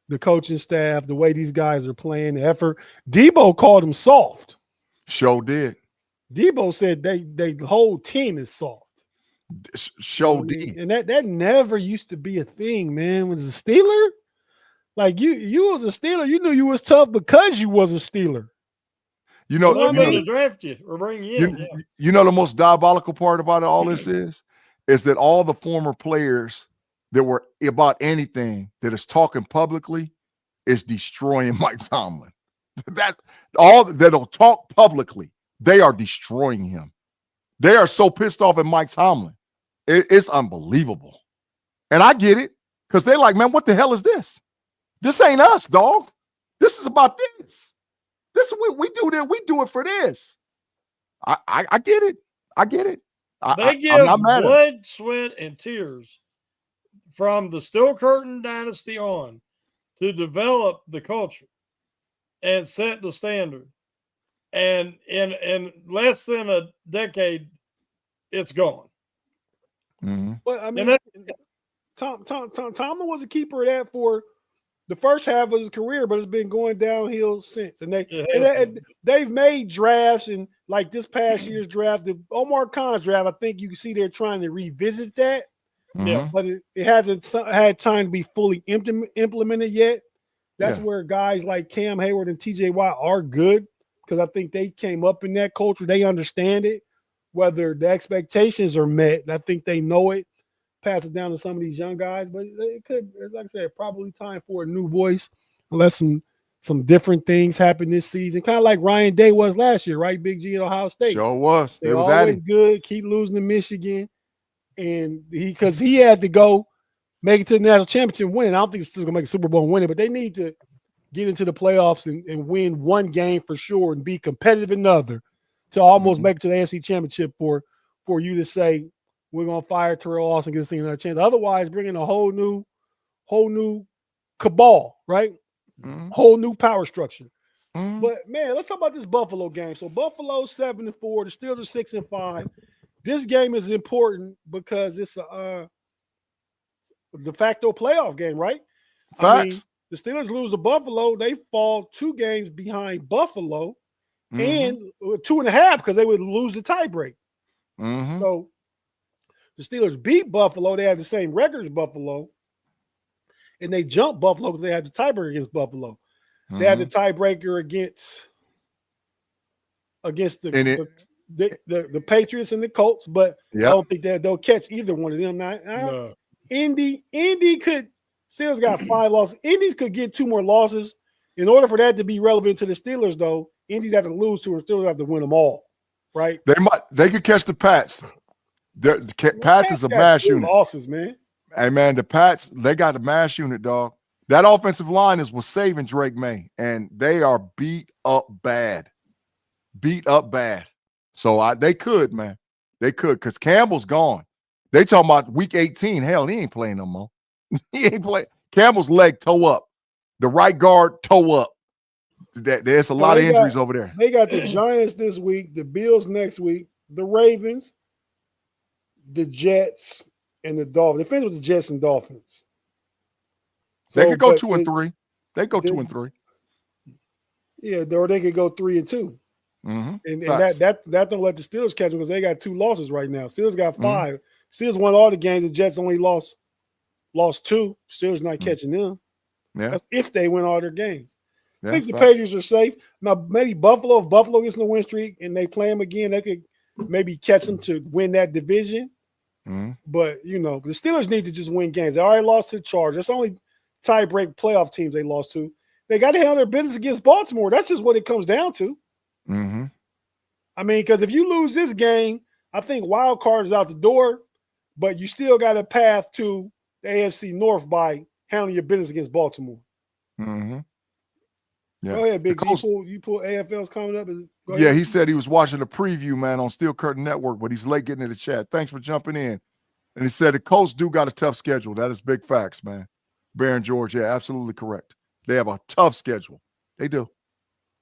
the coaching staff, the way these guys are playing, the effort. Debo called them soft. Sure did. Debo said the whole team is soft. Show D. And that never used to be a thing, man. When the Steeler, like you was a Steeler, you knew you was tough because you was a Steeler. You know, They're you going know, to draft you or bring you in. you know the most diabolical part about all this is that all the former players that were about anything that is talking publicly is destroying Mike Tomlin. That all that'll talk publicly, they are destroying him. They are so pissed off at Mike Tomlin. It's unbelievable. And I get it, because they're like, man, what the hell is this? This ain't us, dog. This is about this. This is we do that. We do it for this. I get it. I get it. They give I'm not mad at it. blood, sweat, and tears from the Steel Curtain dynasty on to develop the culture and set the standard. And in less than a decade, it's gone. Mm-hmm. But I mean, Tomlin was a keeper of that for the first half of his career, but it's been going downhill since. And they've made drafts, and like this past year's draft, the Omar Khan's draft, I think you can see they're trying to revisit that. Yeah, but it hasn't had time to be fully implemented yet. That's where guys like Cam Hayward and TJ Watt are good, because I think they came up in that culture. They understand it, whether the expectations are met. I think they know it. Pass it down to some of these young guys, but it could, like I said, probably time for a new voice, unless some different things happen this season. Kind of like Ryan Day was last year, right? Big G at Ohio State. Sure was. They was always good. Keep losing to Michigan, and because he had to go make it to the national championship win. I don't think it's still gonna make a Super Bowl and win it, but they need to get into the playoffs and win one game for sure and be competitive in another to almost make it to the AFC Championship for you to say we're gonna fire Terrell Austin, get this thing another chance. Otherwise, bring in a whole new cabal, right? Whole new power structure. But man, let's talk about this Buffalo game. So Buffalo 7-4, the Steelers are 6-5. This game is important because it's a de facto playoff game, right? Facts. I mean, the Steelers lose to Buffalo, they fall 2 games behind Buffalo, and 2.5 because they would lose the tiebreak. So the Steelers beat Buffalo. They had the same record as Buffalo, and they jumped Buffalo because they had the tiebreaker against Buffalo. They had the tiebreaker against the Patriots and the Colts, but I don't think they'll catch either one of them. Now, Indy could. Steelers got 5 losses. Indy could get 2 more losses. In order for that to be relevant to the Steelers, though, Indy have to lose to, or Steelers have to win them all, right? They could catch the Pats. The Pats is a mash unit. Losses, man. Hey man, the Pats, they got a mash unit, dog. That offensive line was saving Drake May, and they are beat up bad. So they could, man. They could, because Campbell's gone. They talking about week 18. Hell, he ain't playing no more. He ain't playing. Campbell's leg toe up. The right guard toe up. There's a lot of injuries over there. They got the Giants this week, the Bills next week, the Ravens, the Jets, and the Dolphins. They finish with the Jets and Dolphins. So, they could go 2-3. They go 2-3. Yeah, or they could go 3-2. And that don't let the Steelers catch them because they got 2 losses right now. Steelers got 5. Steelers won all the games. The Jets only lost 2. Steelers not catching them. Yeah. That's if they win all their games. Yeah, I think the Patriots are safe. Now, maybe Buffalo, if Buffalo gets in the win streak and they play them again, they could maybe catch them to win that division. But, the Steelers need to just win games. They already lost to the Chargers. That's only tie-break playoff teams they lost to. They got to handle their business against Baltimore. That's just what it comes down to. I mean, because if you lose this game, I think wild card is out the door, but you still got a path to the AFC North by handling your business against Baltimore. Yeah. Go ahead, Big G. You pull AFL's coming up. Yeah, he said he was watching a preview, man, on Steel Curtain Network, but he's late getting in the chat. Thanks for jumping in. And he said the Colts do got a tough schedule. That is big facts, man. Baron George, yeah, absolutely correct. They have a tough schedule. They do.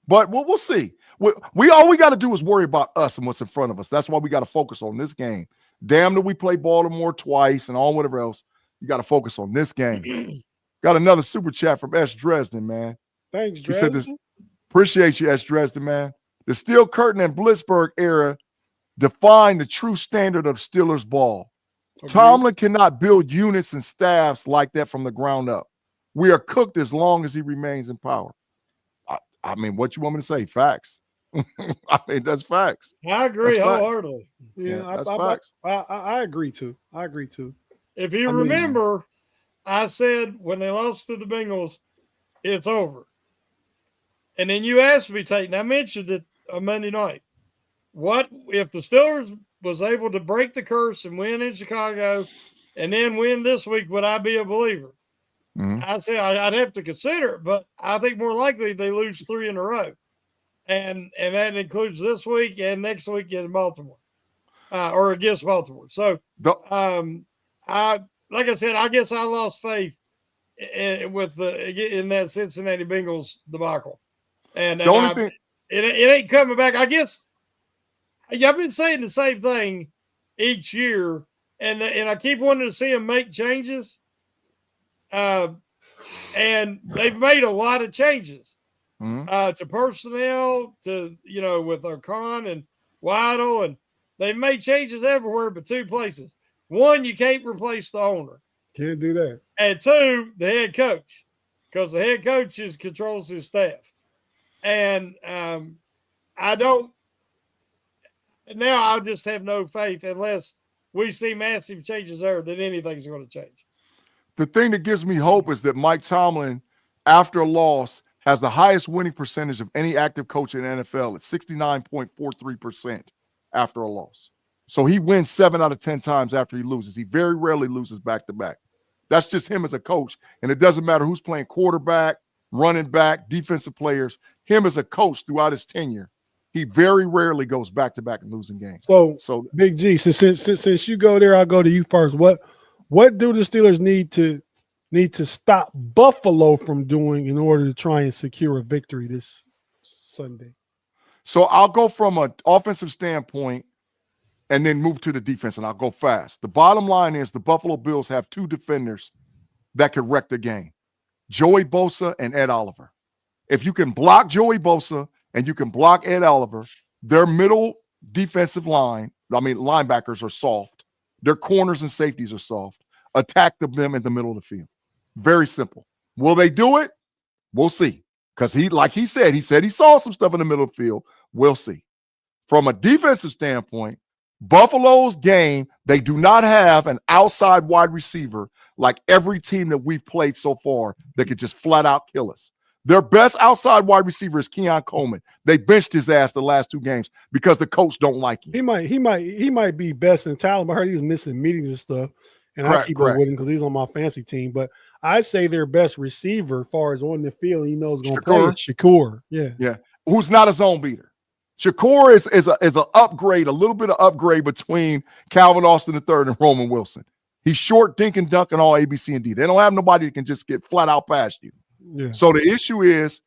But we'll see. All we got to do is worry about us and what's in front of us. That's why we got to focus on this game. Damn that we play Baltimore twice and all whatever else. You got to focus on this game. Got another super chat from S. Dresden, man. Thanks, Dresden. He said this. Appreciate you, S. Dresden, man. The Steel Curtain and Blitzburg era defined the true standard of Steelers ball. Tomlin cannot build units and staffs like that from the ground up. We are cooked as long as he remains in power. I mean, what you want me to say? Facts. I mean, that's facts. I agree wholeheartedly. Yeah, that's facts. I agree too. I agree too. If you remember, I said when they lost to the Bengals, it's over. And then you asked me, Tate, and I mentioned it on Monday night. What if the Steelers was able to break the curse and win in Chicago and then win this week, would I be a believer? Mm-hmm. I said I'd have to consider it, but I think more likely they lose 3 in a row. And that includes this week and next week in Baltimore, or against Baltimore. So, like I said, I guess I lost faith in that Cincinnati Bengals debacle. And the only thing it ain't coming back. I guess I've been saying the same thing each year, and I keep wanting to see them make changes. And they've made a lot of changes to personnel, to with O'Con and Waddle, and they've made changes everywhere but 2 places. 1, you can't replace the owner. Can't do that. And 2, the head coach, because the head coach controls his staff. And I just have no faith unless we see massive changes there that anything's going to change. The thing that gives me hope is that Mike Tomlin, after a loss, has the highest winning percentage of any active coach in the NFL at 69.43% after a loss. So he wins 7 out of 10 times after he loses. He very rarely loses back-to-back. That's just him as a coach. And it doesn't matter who's playing quarterback, running back, defensive players. Him as a coach throughout his tenure, he very rarely goes back-to-back and losing games. So Big G, since you go there, I'll go to you first. What do the Steelers need to stop Buffalo from doing in order to try and secure a victory this Sunday? So I'll go from an offensive standpoint and then move to the defense, and I'll go fast. The bottom line is the Buffalo Bills have 2 defenders that could wreck the game, Joey Bosa and Ed Oliver. If you can block Joey Bosa and you can block Ed Oliver, their middle defensive line, linebackers are soft. Their corners and safeties are soft. Attack them in the middle of the field. Very simple. Will they do it? We'll see. Because he said he saw some stuff in the middle of the field. We'll see. From a defensive standpoint, Buffalo's game, they do not have an outside wide receiver like every team that we've played so far that could just flat out kill us. Their best outside wide receiver is Keon Coleman. They benched his ass the last 2 games because the coach don't like him. He might be best in talent. I heard he's missing meetings and stuff, and I keep up with him because he's on my fantasy team. But I'd say their best receiver, as far as on the field, he knows going to play is Shakur. Yeah, who's not a zone beater. Shakur is an upgrade, a little bit of upgrade between Calvin Austin III and Roman Wilson. He's short, dink and dunk, and all A, B, C, and D. They don't have nobody that can just get flat out past you. Yeah. So the issue is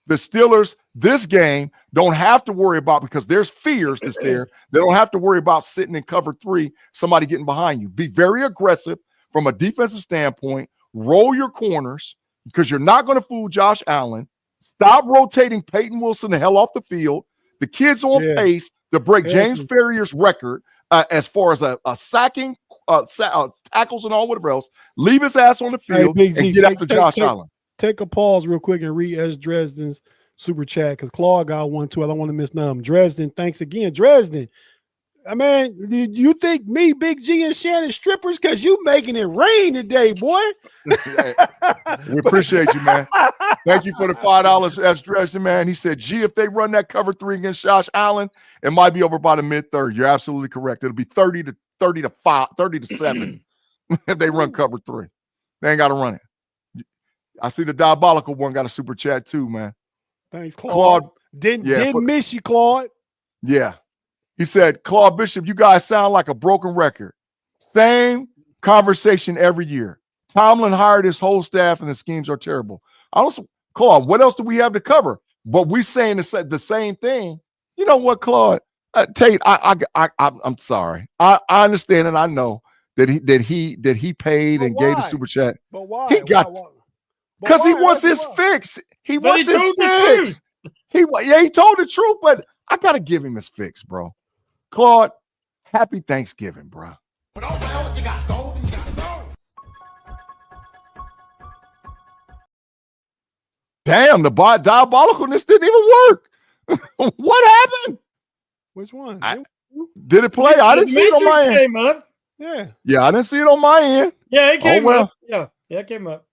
the Steelers, this game, don't have to worry about, because there's fears that's there. They don't have to worry about sitting in cover 3, somebody getting behind you. Be very aggressive from a defensive standpoint. Roll your corners because you're not going to fool Josh Allen. Stop rotating Peyton Wilson the hell off the field. The kid's on pace to break James Ferrier's record as far as a sacking, tackles and all whatever else. Leave his ass on the field and get after Josh Allen. Take a pause real quick and read S. Dresden's super chat because Claude got one too. I don't want to miss none of them. Dresden, thanks again. Dresden, did you think me, Big G, and Shannon strippers? Because you making it rain today, boy. We appreciate you, man. Thank you for the $5, S. Dresden, man. He said, G, if they run that cover 3 against Josh Allen, it might be over by the mid-third. You're absolutely correct. It'll be 30 to 7 if they run cover 3. They ain't got to run it. I see the diabolical one got a super chat too, man. Thanks, Claude. Didn't miss you, Claude. Yeah. He said, Claude Bishop, you guys sound like a broken record. Same conversation every year. Tomlin hired his whole staff and the schemes are terrible. Claude, what else do we have to cover? But we saying the same thing. You know what, Claude? Tate, I'm sorry. I understand and I know that he paid and gave the super chat. But why? He got because he wants his fix. He wants his fix. He told the truth, but I gotta give him his fix, bro. Claude, happy Thanksgiving, bro. But all the hell what you got? Damn, the diabolicalness didn't even work. What happened? Which one? Did it play? I didn't see it on my end. Came up. Yeah, I didn't see it on my end. Yeah, it came well. up. Yeah, it came up.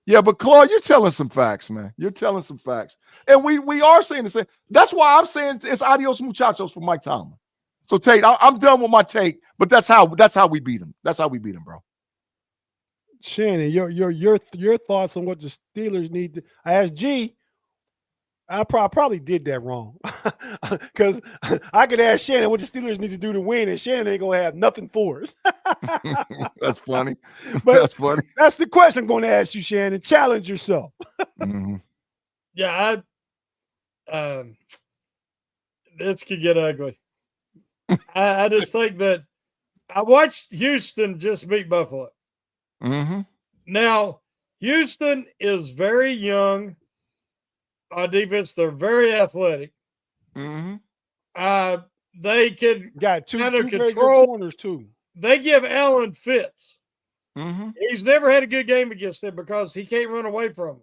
Yeah, but Claude, you're telling some facts, man. You're telling some facts. And we are saying the same. That's why I'm saying it's adios muchachos for Mike Tomlin. So Tate, I'm done with my take, but that's how we beat him. That's how we beat him, bro. Shannon, your thoughts on what the Steelers need to. I asked G. I probably did that wrong because I could ask Shannon what the Steelers need to do to win, and Shannon ain't gonna have nothing for us. That's funny. But that's funny. That's the question I'm going to ask you, Shannon. Challenge yourself. Mm-hmm. Yeah, this could get ugly. I just think that I watched Houston just beat Buffalo. Mm-hmm. Now, Houston is very young on defense. They're very athletic. Mm-hmm. They can got two kind of very good control corners too. They give Allen fits. Mm-hmm. He's never had a good game against them because he can't run away from them.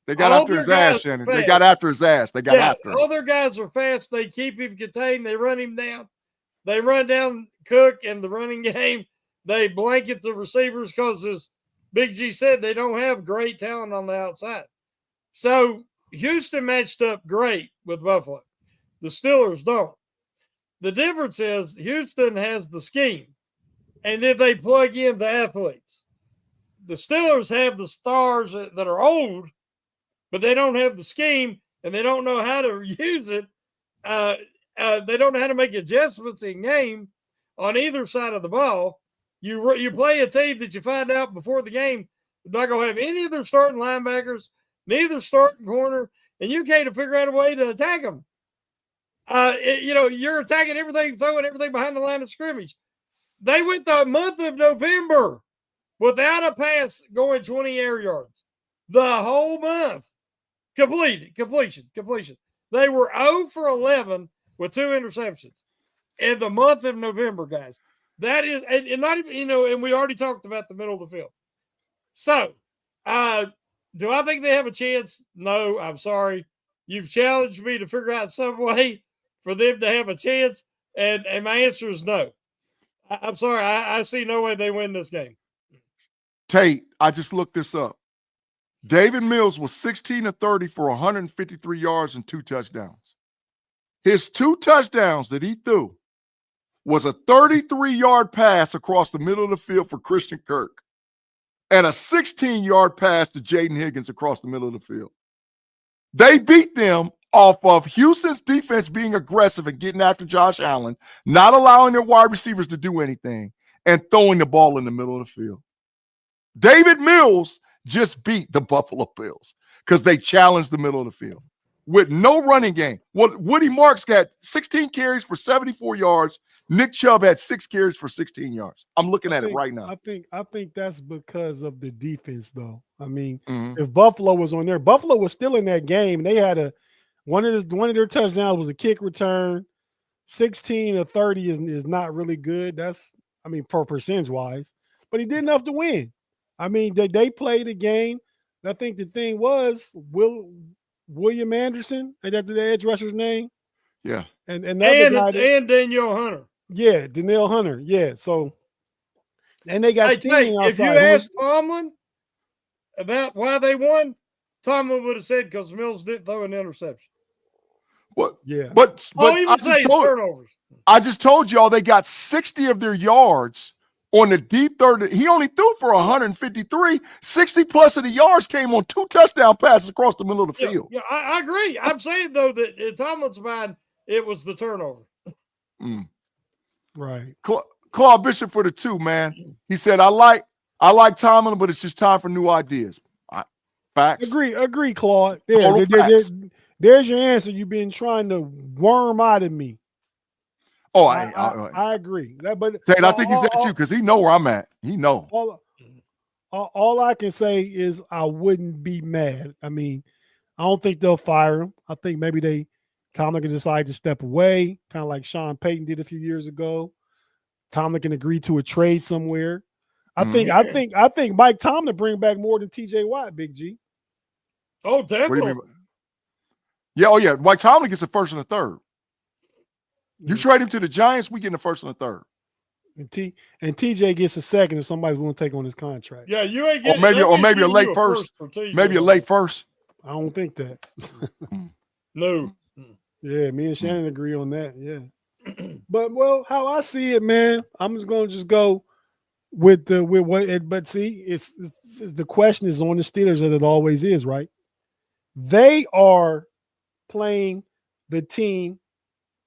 They got after his ass, Shannon. They got after his ass. They got after him. All their guys are fast. They keep him contained. They run him down. They run down Cook in the running game. They blanket the receivers because, as Big G said, they don't have great talent on the outside. So Houston matched up great with Buffalo. The Steelers don't. The difference is Houston has the scheme, and then they plug in the athletes. The Steelers have the stars that are old, but they don't have the scheme, and they don't know how to use it. They don't know how to make adjustments in game on either side of the ball. You play a team that you find out before the game not going to have any of their starting linebackers, neither starting corner, and you can't figure out a way to attack them. You're attacking everything, throwing everything behind the line of scrimmage. They went the month of November without a pass going 20 air yards. The whole month. Completion. They were 0 for 11 with 2 interceptions in the month of November, guys. That is, and not even, and we already talked about the middle of the field. So, do I think they have a chance? No, I'm sorry. You've challenged me to figure out some way for them to have a chance, and my answer is no. I'm sorry. I see no way they win this game. Tate, I just looked this up. David Mills was 16 of 30 for 153 yards and 2 touchdowns. His 2 touchdowns that he threw was a 33-yard pass across the middle of the field for Christian Kirk and a 16-yard pass to Jaden Higgins across the middle of the field. They beat them off of Houston's defense being aggressive and getting after Josh Allen, not allowing their wide receivers to do anything, and throwing the ball in the middle of the field. David Mills just beat the Buffalo Bills because they challenged the middle of the field with no running game. Well, Woody Marks got 16 carries for 74 yards. Nick Chubb had 6 carries for 16 yards. I'm looking at it right now. I think that's because of the defense, though. I mean, if Buffalo was on there, Buffalo was still in that game. They had one of their touchdowns was a kick return. 16 of 30 is not really good. For percentage wise, but he did enough to win. I mean, they played the game. I think the thing was William Anderson, is that the edge rusher's name? Yeah. And Danielle Hunter. Yeah, Danielle Hunter. Yeah. So, and they got Steen outside. If you asked Tomlin about why they won, Tomlin would have said because Mills didn't throw an interception. What? Yeah. But I just told y'all they got 60 of their yards on the deep third. He only threw for 153. 60 plus of the yards came on 2 touchdown passes across the middle of the field. Yeah, I agree. I'm saying, though, that in Tomlin's mind, it was the turnover. Right. Claude Bishop for the 2, man. He said, I like Tomlin, but it's just time for new ideas. Facts. Agree, Claude. There's your answer. You've been trying to worm out of me. Oh, I agree. Tate, I think he's at you because he know where I'm at. He know. All I can say is I wouldn't be mad. I mean, I don't think they'll fire him. I think maybe Tomlin can decide to step away, kind of like Sean Payton did a few years ago. Tomlin can agree to a trade somewhere. I think Mike Tomlin bring back more than TJ Watt, Big G. Oh, What do you definitely. mean? Yeah, oh yeah. Mike Tomlin gets a first and a third. You trade him to the Giants, we get the first and a third. And TJ gets a second if somebody's willing to take on his contract. Yeah, you ain't Or getting. maybe a late first. Maybe a late first. I don't think that. No. Yeah, me and Shannon agree on that. Yeah. But well, how I see it, man, I'm just gonna go with what it, but see, it's the question is on the Steelers as it always is, right? They are playing the team,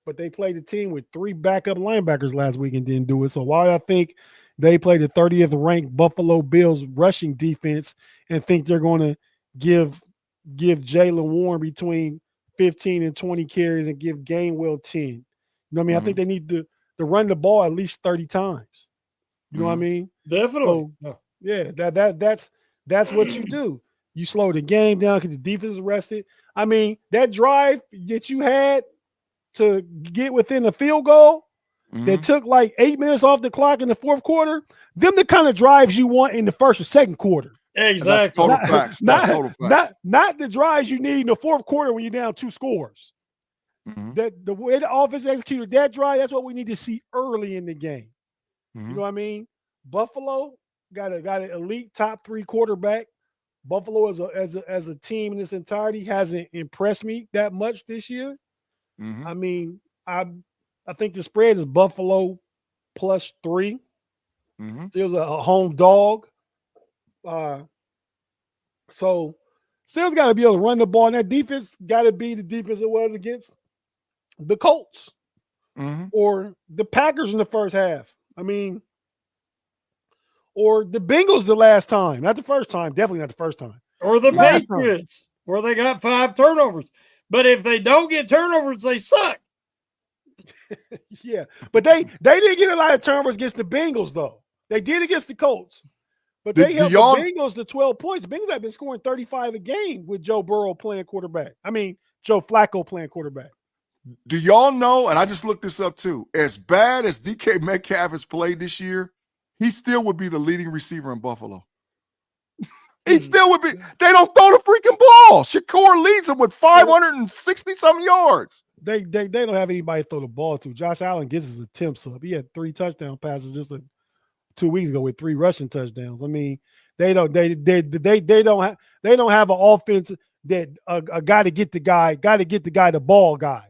but they played the team with 3 backup linebackers last week and didn't do it. So why do I think they played the 30th ranked Buffalo Bills rushing defense and think they're going to give Jaylen Warren between 15 and 20 carries and give Gainwell 10? You know what I mean? I think they need to run the ball at least 30 times. You know what I mean? Definitely. So, yeah, that's what you do. You slow the game down because the defense is rested. I mean, that drive that you had to get within a field goal that took like 8 minutes off the clock in the fourth quarter, them the kind of drives you want in the first or second quarter. Exactly. That's total facts. That's total facts. Not the drives you need in the fourth quarter when you're down 2 scores. That the way the offense executed that drive, that's what we need to see early in the game. You know what I mean? Buffalo got an elite top 3 quarterback. Buffalo as a team in its entirety hasn't impressed me that much this year. I mean, I think the spread is Buffalo +3. Still a home dog. So Steelers got to be able to run the ball, and that defense got to be the defense it was against the Colts or the Packers in the first half. I mean, or the Bengals the last time. Not the first time. Definitely not the first time. Or the Patriots, where they got 5 turnovers. But if they don't get turnovers, they suck. Yeah. But they didn't get a lot of turnovers against the Bengals, though. They did against the Colts. But they held the Bengals to 12 points. The Bengals have been scoring 35 a game with Joe Burrow playing quarterback. I mean, Joe Flacco playing quarterback. Do y'all know, and I just looked this up too, as bad as DK Metcalf has played this year, he still would be the leading receiver in Buffalo. He still would be. They don't throw the freaking ball. Shakur leads them with 560-something yards. They don't have anybody to throw the ball to. Josh Allen gets his attempts up. He had 3 touchdown passes just 2 weeks ago with 3 rushing touchdowns. I mean, they don't have an offense that a guy to get the guy the ball guy.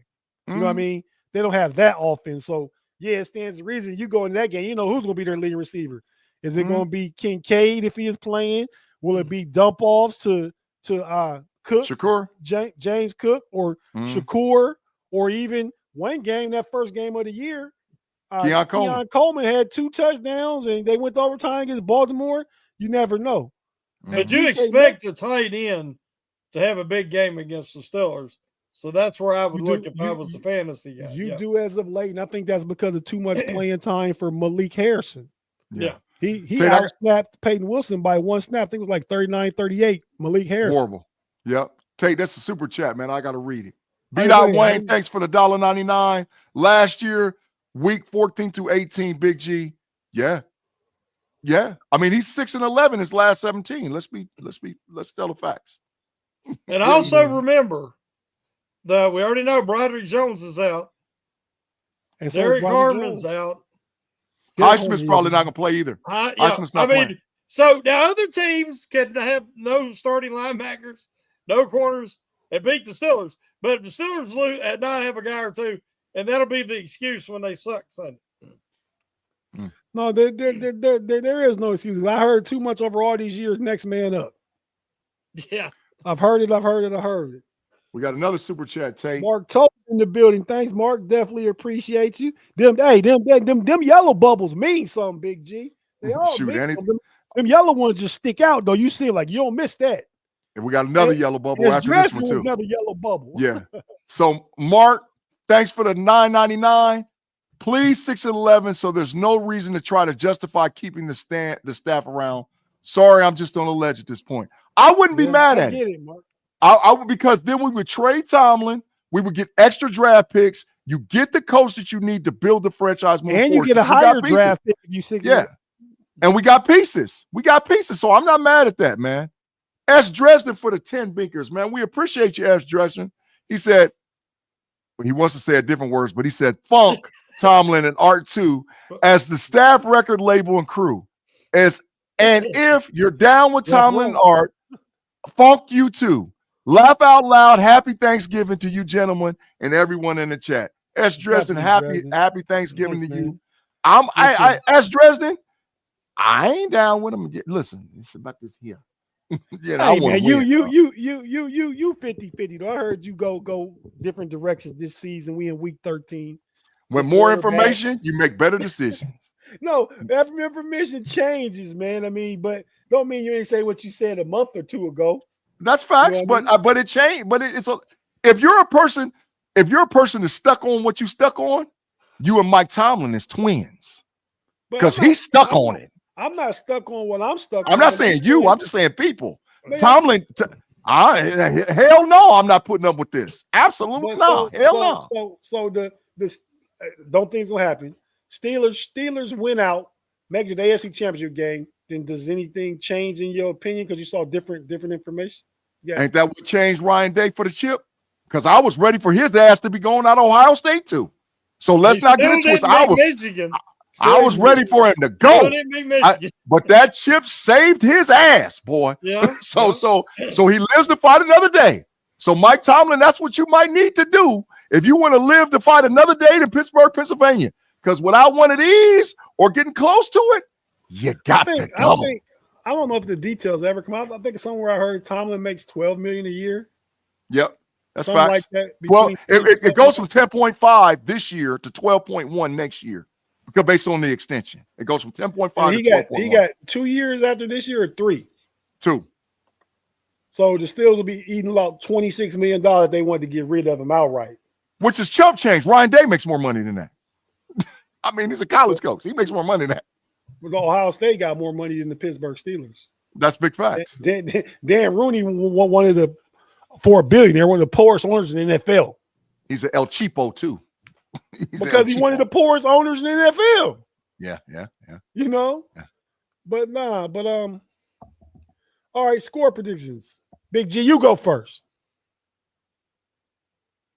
You know what I mean? They don't have that offense. So yeah, it stands to reason you go into that game. You know who's going to be their leading receiver. Is it going to be Kincaid if he is playing? Will it be dump offs to Cook, Shakur, James Cook, or Shakur, or even one game, that first game of the year, Keon Coleman had 2 touchdowns and they went to overtime against Baltimore. You never know. But you expect a tight end to have a big game against the Steelers. So that's where I would look if I was the fantasy guy. You do as of late, and I think that's because of too much playing time for Malik Harrison. Yeah. He outsnapped Peyton Wilson by 1 snap. I think it was like 39-38. Malik Harrison. Horrible. Yep. Tate, that's a super chat, man. I got to read it. B. Wayne, thanks for the $1.99. Last year, week 14 through 18, Big G. Yeah. I mean, he's 6-11 his last 17. Let's tell the facts. And also remember that we already know Broderick Jones is out. And Derek Harmon's out. Highsmith's probably not going to play either. Highsmith's not playing. So now other teams can have no starting linebackers, no corners, and beat the Steelers. But if the Steelers lose at not have a guy or 2, and that'll be the excuse when they suck Sunday. No, there is no excuse. I heard too much over all these years. Next man up. Yeah, I've heard it. We got another super chat, Tate. Mark Toth in the building. Thanks, Mark. Definitely appreciate you. Them yellow bubbles mean something, Big G. They all mean something. Them yellow ones just stick out, though. You see, like you don't miss that. And we got another yellow bubble after this one too. Another yellow bubble. Yeah. So Mark, thanks for the $9.99. Please 6-11. So there's no reason to try to justify keeping the staff around. Sorry, I'm just on a ledge at this point. I wouldn't be mad at it. Mark. I would, because then we would trade Tomlin. We would get extra draft picks. You get the coach that you need to build the franchise more. And you get a higher draft pick if you 6. Yeah. And we got pieces. So I'm not mad at that, man. S. Dresden for the 10 Binkers, man. We appreciate you, S. Dresden. He said, he wants to say it different words, but he said Funk, Tomlin, and Art 2 as the staff, record label, and crew. And if you're down with Tomlin and Art, Funk you too. Laugh out loud. Happy Thanksgiving to you, gentlemen, and everyone in the chat. S. Dresden, happy Thanksgiving to you. S. Dresden, I ain't down with him. Listen, it's about this here. You know, hey, man, you 50-50. I heard you go different directions this season. We in week 13. When more information, you make better decisions. No, every information changes, man. I mean, but don't mean you ain't say what you said a month or two ago. That's facts, you know but it changed. But it's a if you're a person that's stuck on what you stuck on, you and Mike Tomlin is twins because he's stuck on it. I'm not stuck on what I'm stuck on. I'm not saying you. I'm just saying people. Tomlin, hell no, I'm not putting up with this. Absolutely no. Hell no. So the don't think it's gonna happen. Steelers win out, make it the AFC Championship game. Then does anything change in your opinion because you saw different information? Yeah. Ain't that what changed Ryan Day for the chip? Because I was ready for his ass to be going out of Ohio State too. So let's not get into it. I was ready for him to go, but that chip saved his ass, boy. Yeah. So he lives to fight another day. So Mike Tomlin, that's what you might need to do if you want to live to fight another day in Pittsburgh, Pennsylvania. Because without one of these or getting close to it, you got to go. I don't know if the details ever come out. I think somewhere I heard Tomlin makes $12 million a year. Yep, that's facts. Like that, well, it goes from 10.5 this year to 12.1 next year. Because based on the extension, it goes from 10.5 to 12.1. He got 2 years after this year or 3? 2. So the Steelers will be eating about $26 million if they wanted to get rid of him outright. Which is chump change. Ryan Day makes more money than that. I mean, he's a college coach. He makes more money than that. But Ohio State got more money than the Pittsburgh Steelers. That's big facts. Dan Rooney one of the $4 billion. They're one of the poorest owners in the NFL. He's an El Cheapo too. Because he's one of the poorest owners in the NFL. Yeah. You know? Yeah. But all right, score predictions. Big G, you go first.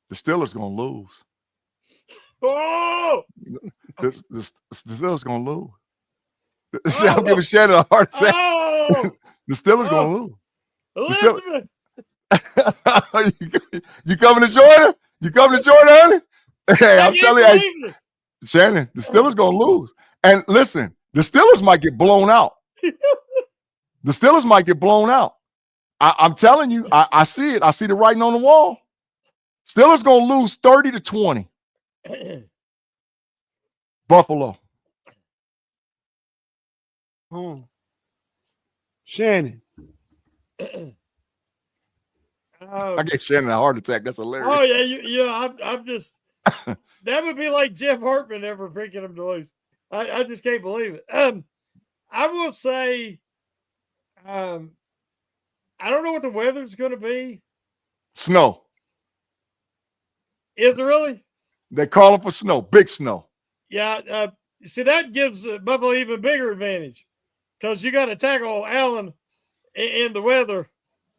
The Steelers gonna lose. Oh! The Steelers gonna lose. I'm giving Shannon a hard attack. Oh! The Steelers gonna lose. You coming to Jordan? You coming to Jordan, honey? Hey, I'm telling you, Shannon, the Steelers gonna lose. And listen, the Steelers might get blown out. The Steelers might get blown out. I'm telling you, I see it. I see the writing on the wall. Steelers gonna lose 30-20. Buffalo. Shannon. I gave Shannon a heart attack. That's hilarious. Oh yeah, I'm just that would be like Jeff Hartman ever picking him to lose. I just can't believe it. I will say, I don't know what the weather's going to be. Snow. Is it really? They calling for snow, big snow. Yeah. See, that gives Buffalo even bigger advantage because you got to tackle Allen in the weather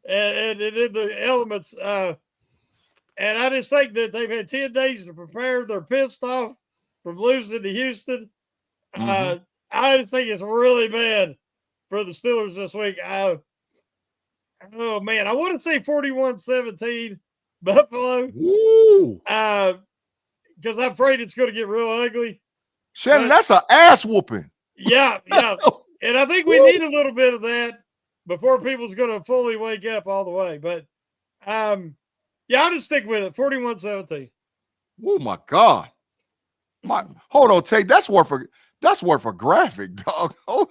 and in the elements. And I just think that they've had 10 days to prepare. They're pissed off from losing to Houston. I just think it's really bad for the Steelers this week. Oh, man. I want to say 41-17 Buffalo. Because I'm afraid it's going to get real ugly. Shannon, that's an ass whooping. Yeah. And I think we need a little bit of that before people's going to fully wake up all the way. But, yeah, I'll just stick with it. 41-17. Oh my God! Hold on, Tate. That's worth a graphic, dog. Hold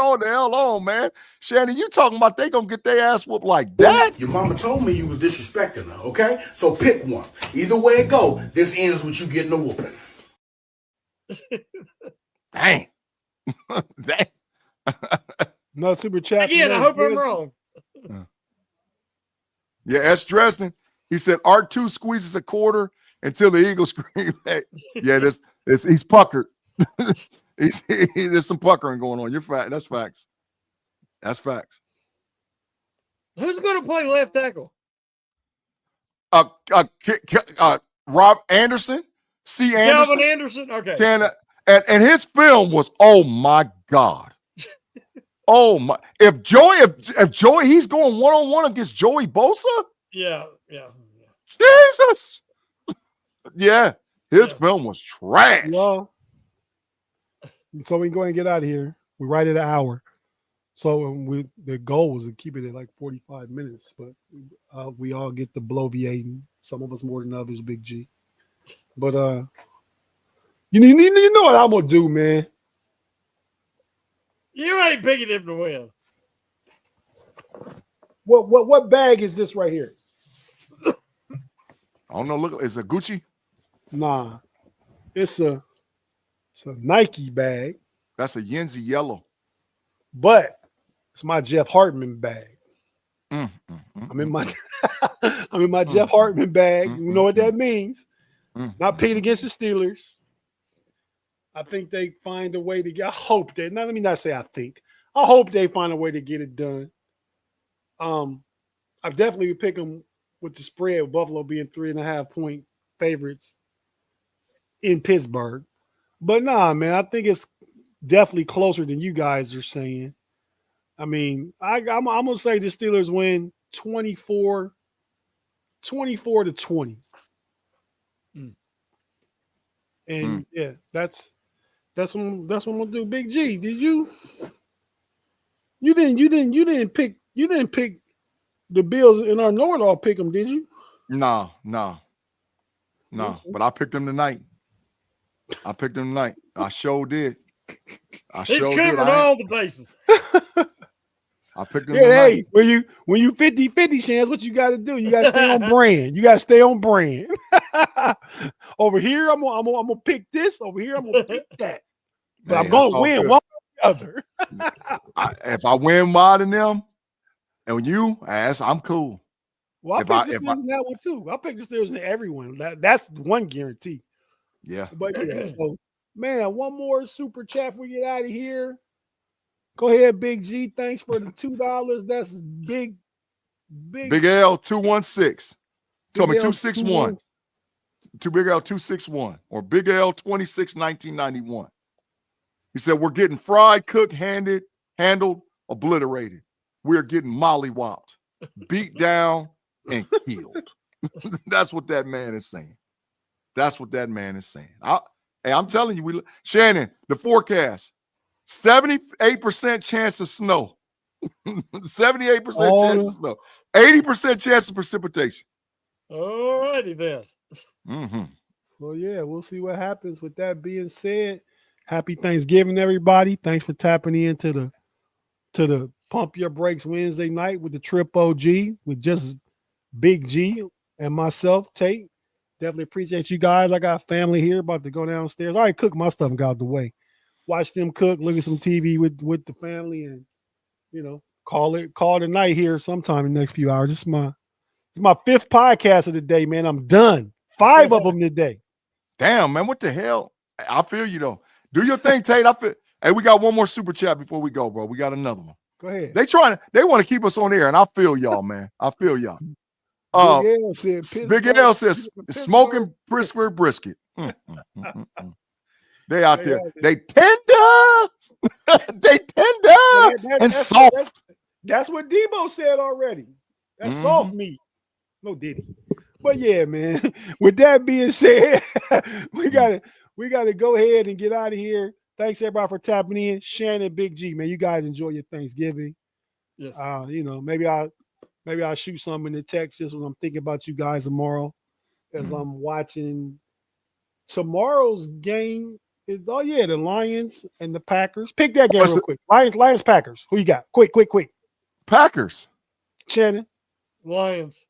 on the hell on, man. Shannon, you talking about they gonna get their ass whooped like that? Your mama told me you was disrespecting her. Okay, so pick one. Either way it go, this ends with you getting a whooping. Dang. Dang. No super chat. Again, I hope I'm wrong. Yeah, S. Dresden. He said R2 squeezes a quarter until the Eagles scream. Yeah, he's puckered. There's some puckering going on. You're fact. That's facts. That's facts. Who's going to play left tackle? Rob Anderson, C. Anderson. Calvin Anderson. Okay. And his film was, oh my God. Oh my! If Joey, he's going one-on-one against Joey Bosa. Yeah. Jesus. Yeah, his film was trash. Well, so we can go ahead and get out of here. We're right at an hour. So the goal was to keep it at like 45 minutes, but we all get the bloviating. Some of us more than others, Big G. But you know what I'm gonna do, man. You ain't picking him to win. What bag is this right here? I don't know. Look, is it Gucci? Nah, it's a Nike bag. That's a Yenzi yellow. But it's my Jeff Hartman bag. I'm in my Jeff Hartman bag. You know what that means? Not picking against the Steelers. I think they find a way to get. I hope they. Now, let me not say I think. I hope they find a way to get it done. I definitely would pick them with the spread. With Buffalo being 3.5-point favorites in Pittsburgh, but nah, man, I think it's definitely closer than you guys are saying. I mean, I'm gonna say the Steelers win 24-20. And yeah, that's what I'm gonna do. Big G, did you didn't pick the Bills in our know-it-all pick them, did you? No. But I picked them tonight. I sure did. He's covered all the bases. I picked them. Yeah, hey, when you 50-50 chance, what you got to do? You got to stay on brand. You got to stay on brand. Over here, I'm gonna pick this. Over here, I'm gonna pick that. But I'm gonna win one or the other. If I win more than them, and you ask, I'm cool. Well, I picked the Steelers in that one too. I picked the Steelers in everyone. That's one guarantee. Yeah. But yeah, so man, one more super chat before we get out of here. Go ahead, Big G. Thanks for the $2. That's big. Big L 216. Told me 261. To Big L 261 or Big L 26 1991. He said, we're getting fried, cooked, handled, obliterated. We're getting mollywopped, beat down, and killed. That's what that man is saying. I'm telling you, Shannon, the forecast, 78% chance of snow. 78% chance of snow. 80% chance of precipitation. All righty then. Well, yeah, we'll see what happens. With that being said, happy Thanksgiving, everybody. Thanks for tapping into the Pump Your Brakes Wednesday night with the Trip OG with just Big G and myself, Tate. Definitely appreciate you guys. I got family here about to go downstairs. I already cooked my stuff and got out the way. Watch them cook, look at some TV with the family, and call it a night here sometime in the next few hours. It's my fifth podcast of the day, man. I'm done. 5 of them today. Damn, man, what the hell? I feel you though. Do your thing, Tate. Hey, we got one more super chat before we go, bro. We got another one. Go ahead. They want to keep us on air, and I feel y'all, man. I feel y'all. Big L says smoking Pittsburgh brisket. They out there. They tender. They tender and soft. That's what Debo said already. That's soft meat. No diddy. But yeah, man. With that being said, we gotta go ahead and get out of here. Thanks everybody for tapping in. Shannon, Big G, man. You guys enjoy your Thanksgiving. Yes. Maybe I'll shoot some in the text just when I'm thinking about you guys tomorrow as I'm watching tomorrow's game. The Lions and the Packers. Pick that game real quick. Lions, Packers. Who you got? Quick. Packers. Shannon. Lions.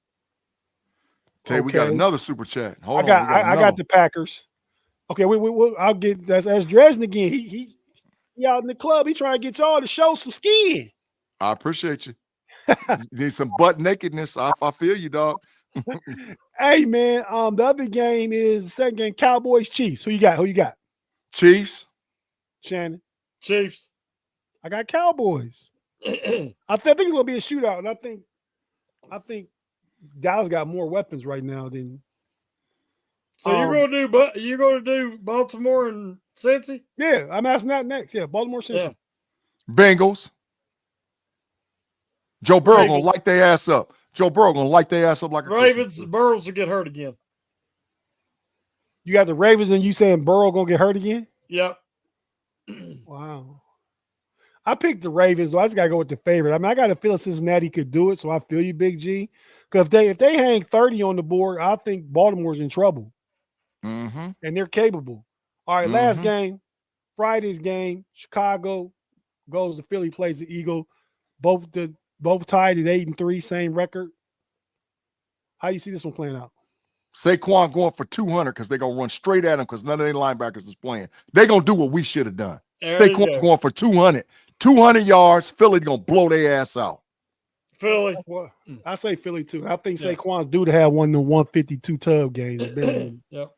Tay, we got another super chat. I got the Packers. Okay, I'll get that's Dresden again. He out in the club. He trying to get y'all to show some skin. I appreciate you. You need some butt nakedness. I feel you, dog. Hey man, the other game is the second game, Cowboys Chiefs. Who you got? Chiefs. Shannon. Chiefs. I got Cowboys. I think it's gonna be a shootout, and I think I think Dallas got more weapons right now than. So you're gonna do Baltimore and Cincy? Yeah, I'm asking that next. Yeah, Baltimore, Cincy. Yeah. Bengals. Joe Burrow Ravens. gonna light their ass up. Joe Burrow gonna light their ass up like a Ravens. Christmas tree. Burrows will get hurt again. You got the Ravens, and you saying Burrow gonna get hurt again? Yep. Wow. I picked the Ravens, though. I just gotta go with the favorite. I mean, I got a feeling Cincinnati could do it, so I feel you, Big G. Because if they hang 30 on the board, I think Baltimore's in trouble. Mm-hmm. And they're capable. All right, last game, Friday's game, Chicago goes to Philly, plays the Eagle. Both tied at 8-3, same record. How do you see this one playing out? Saquon going for 200 because they're going to run straight at him because none of their linebackers is playing. They're going to do what we should have done. Saquon going for 200. 200 yards. Philly going to blow their ass out. Philly. I say Philly, too. I think Saquon's due to have one of the 152 tub games. Yep.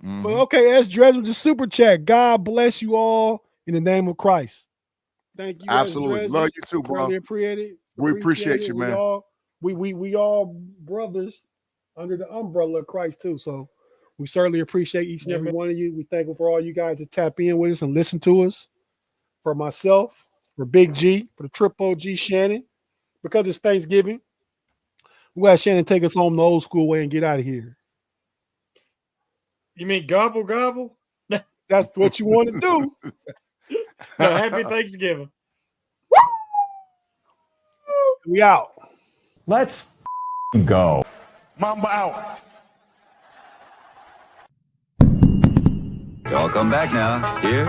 But okay, S. Dresden, the super chat. God bless you all in the name of Christ. Thank you. Absolutely. Love you too, bro. Really appreciate it. We appreciate you, man. We all brothers under the umbrella of Christ too. So we certainly appreciate each and every one of you. We thankful for all you guys that tap in with us and listen to us. For myself, for Big G, for the Triple G Shannon. Because it's Thanksgiving, we'll have Shannon take us home the old school way and get out of here. You mean gobble gobble? That's what you want to do. No, happy Thanksgiving. We out. Let's go. Mamba out. Y'all come back now. Here.